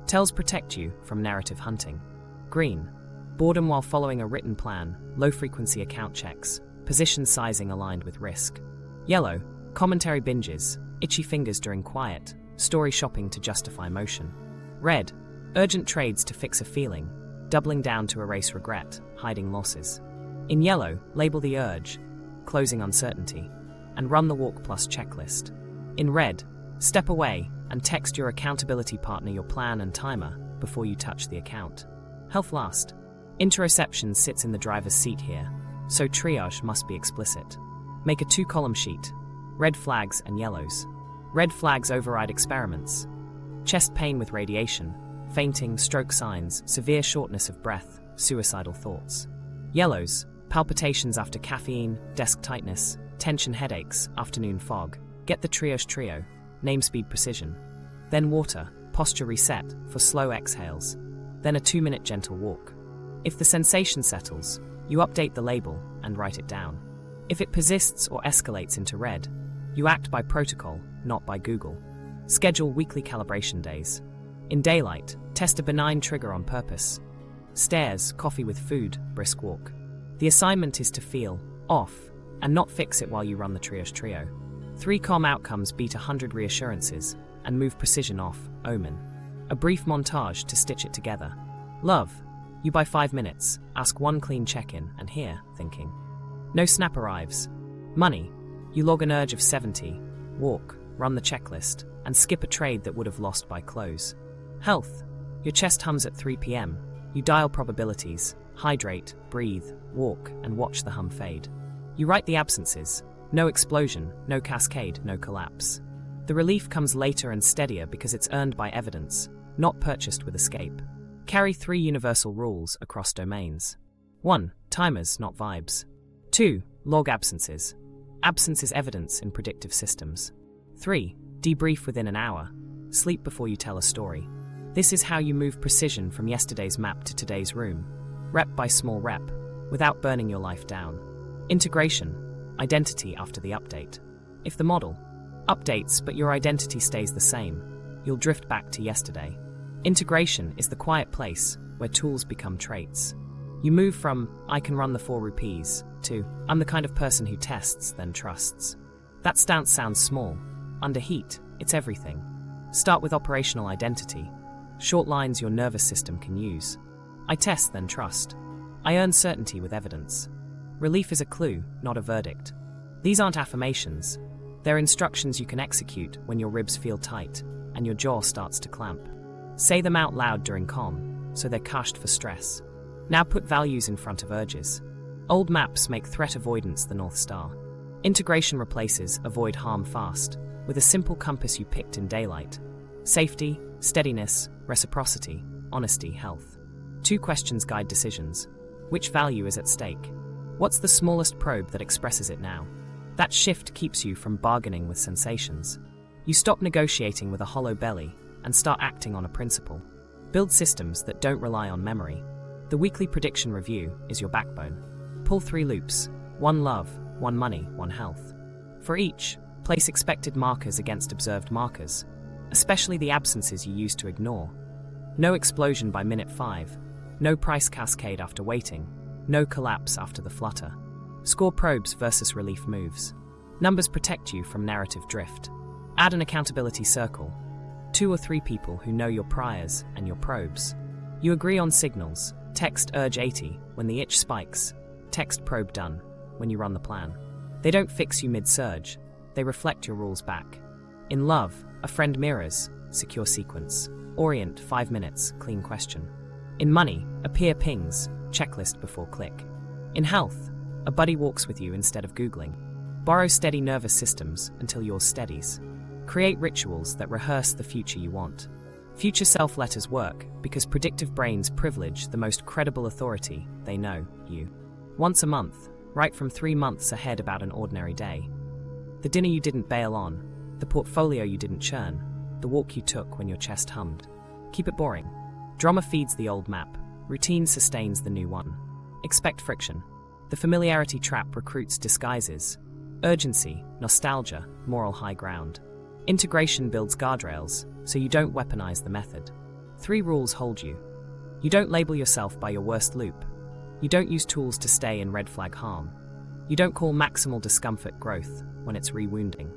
Tells protect you from narrative hunting. Green, boredom while following a written plan, low frequency account checks, position sizing aligned with risk. Yellow, commentary binges, itchy fingers during quiet, story shopping to justify motion. Red, urgent trades to fix a feeling, doubling down to erase regret, hiding losses. In yellow, label the urge, closing uncertainty, and run the walk plus checklist. In red, step away and text your accountability partner your plan and timer before you touch the account. Health last. Interoception sits in the driver's seat here, so triage must be explicit. Make a 2-column sheet. Red flags and yellows. Red flags override experiments. Chest pain with radiation, fainting, stroke signs, severe shortness of breath, suicidal thoughts. Yellows, palpitations after caffeine, desk tightness, tension headaches, afternoon fog. Get the triage trio, name speed precision. Then water, posture reset, for slow exhales. Then a 2-minute gentle walk. If the sensation settles, you update the label and write it down. If it persists or escalates into red, you act by protocol, not by Google. Schedule weekly calibration days. In daylight, test a benign trigger on purpose. Stairs, coffee with food, brisk walk. The assignment is to feel off and not fix it while you run the triage trio. 3 calm outcomes beat 100 reassurances and move precision off, omen. A brief montage to stitch it together. Love, you buy 5 minutes, ask 1 clean check-in and here, thinking. No snap arrives. Money, you log an urge of 70, walk, run the checklist, and skip a trade that would have lost by close. Health, your chest hums at 3 p.m, you dial probabilities, hydrate, breathe, walk, and watch the hum fade. You write the absences, no explosion, no cascade, no collapse. The relief comes later and steadier because it's earned by evidence, not purchased with escape. Carry 3 universal rules across domains. 1. Timers, not vibes. 2. Log absences. Absence is evidence in predictive systems. 3. Debrief within an hour. Sleep before you tell a story. This is how you move precision from yesterday's map to today's room, rep by small rep, without burning your life down. Integration, identity after the update. If the model updates but your identity stays the same, you'll drift back to yesterday. Integration is the quiet place where tools become traits. You move from, I can run the 4 rupees, to, I'm the kind of person who tests, then trusts. That stance sounds small. Under heat, it's everything. Start with operational identity. Short lines your nervous system can use. I test, then trust. I earn certainty with evidence. Relief is a clue, not a verdict. These aren't affirmations. They're instructions you can execute when your ribs feel tight and your jaw starts to clamp. Say them out loud during calm, so they're cached for stress. Now put values in front of urges. Old maps make threat avoidance the North Star. Integration replaces avoid harm fast with a simple compass you picked in daylight. Safety, steadiness, reciprocity, honesty, health. 2 questions guide decisions. Which value is at stake? What's the smallest probe that expresses it now? That shift keeps you from bargaining with sensations. You stop negotiating with a hollow belly and start acting on a principle. Build systems that don't rely on memory. The weekly prediction review is your backbone. Pull 3 loops: 1 love, 1 money, 1 health. For each, place expected markers against observed markers, especially the absences you used to ignore. No explosion by minute 5, no price cascade after waiting, no collapse after the flutter. Score probes versus relief moves. Numbers protect you from narrative drift. Add an accountability circle. 2 or 3 people who know your priors and your probes. You agree on signals. Text urge 80 when the itch spikes. Text probe done when you run the plan. They don't fix you mid-surge. They reflect your rules back. In love, a friend mirrors. Secure sequence. Orient 5 minutes. Clean question. In money, a peer pings. Checklist before click. In health, a buddy walks with you instead of Googling. Borrow steady nervous systems until yours steadies. Create rituals that rehearse the future you want. Future self letters work because predictive brains privilege the most credible authority they know, you. Once a month, write from 3 months ahead about an ordinary day. The dinner you didn't bail on, the portfolio you didn't churn, the walk you took when your chest hummed. Keep it boring. Drama feeds the old map. Routine sustains the new one. Expect friction. The familiarity trap recruits disguises. Urgency, nostalgia, moral high ground. Integration builds guardrails, so you don't weaponize the method. 3 rules hold you. You don't label yourself by your worst loop. You don't use tools to stay in red flag harm. You don't call maximal discomfort growth when it's rewounding.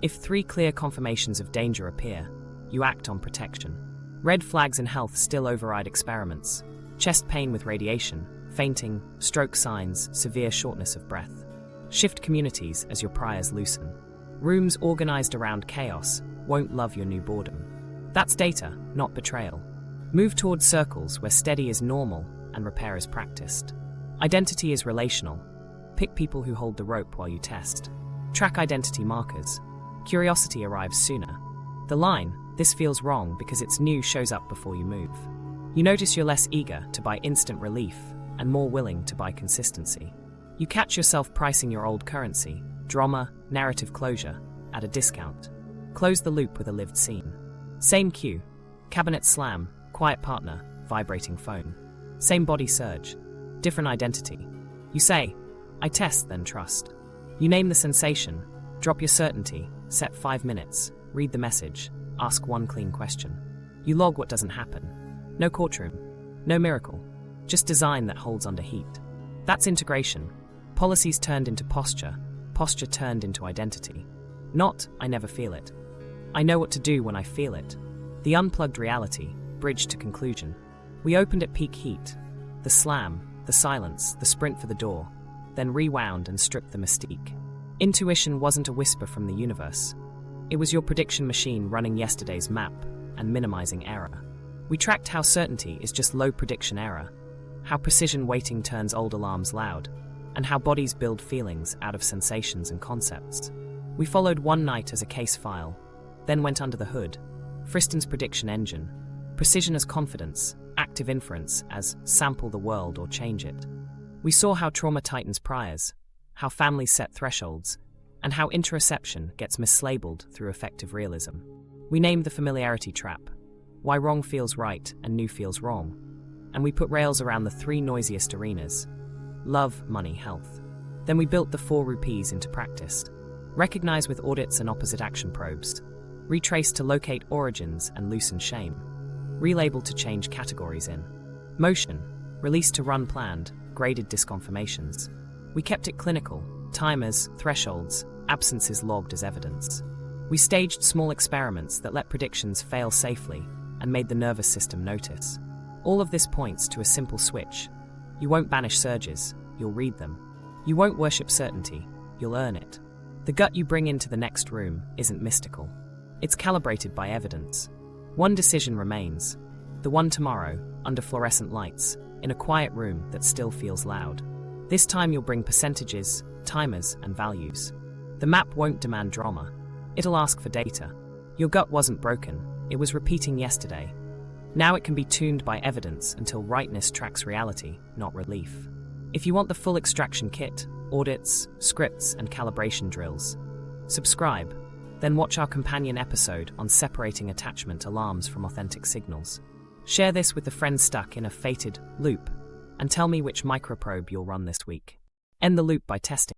If 3 clear confirmations of danger appear, you act on protection. Red flags in health still override experiments. Chest pain with radiation, fainting, stroke signs, severe shortness of breath. Shift communities as your priors loosen. Rooms organized around chaos won't love your new boredom. That's data, not betrayal. Move towards circles where steady is normal and repair is practiced. Identity is relational. Pick people who hold the rope while you test. Track identity markers. Curiosity arrives sooner. The line, "This feels wrong because it's new," shows up before you move. You notice you're less eager to buy instant relief and more willing to buy consistency. You catch yourself pricing your old currency, drama, narrative closure, at a discount. Close the loop with a lived scene. Same cue, cabinet slam, quiet partner, vibrating phone. Same body surge, different identity. You say, "I test, then trust." You name the sensation, drop your certainty, set 5 minutes, read the message, ask 1 clean question. You log what doesn't happen. No courtroom, no miracle, just design that holds under heat. That's integration. Policies turned into posture, posture turned into identity. Not, "I never feel it. I know what to do when I feel it." The unplugged reality, bridge to conclusion. We opened at peak heat. The slam, the silence, the sprint for the door, then rewound and stripped the mystique. Intuition wasn't a whisper from the universe. It was your prediction machine running yesterday's map and minimizing error. We tracked how certainty is just low prediction error, how precision waiting turns old alarms loud, and how bodies build feelings out of sensations and concepts. We followed one night as a case file, then went under the hood. Friston's prediction engine. Precision as confidence, active inference as sample the world or change it. We saw how trauma tightens priors, how families set thresholds, and how interoception gets mislabeled through effective realism. We named the familiarity trap, why wrong feels right and new feels wrong, and we put rails around the 3 noisiest arenas: love, money, health. Then we built the 4 rupees into practice. Recognize with audits and opposite action probes. Retrace to locate origins and loosen shame. Relabel to change categories in. Motion. Release to run planned, graded disconfirmations. We kept it clinical, timers, thresholds, absences logged as evidence. We staged small experiments that let predictions fail safely and made the nervous system notice. All of this points to a simple switch. You won't banish surges, you'll read them. You won't worship certainty, you'll earn it. The gut you bring into the next room isn't mystical. It's calibrated by evidence. One decision remains, the one tomorrow, under fluorescent lights, in a quiet room that still feels loud. This time you'll bring percentages, timers, and values. The map won't demand drama. It'll ask for data. Your gut wasn't broken, it was repeating yesterday. Now it can be tuned by evidence until rightness tracks reality, not relief. If you want the full extraction kit, audits, scripts, and calibration drills, subscribe. Then watch our companion episode on separating attachment alarms from authentic signals. Share this with the friend stuck in a fated loop, and tell me which microprobe you'll run this week. End the loop by testing.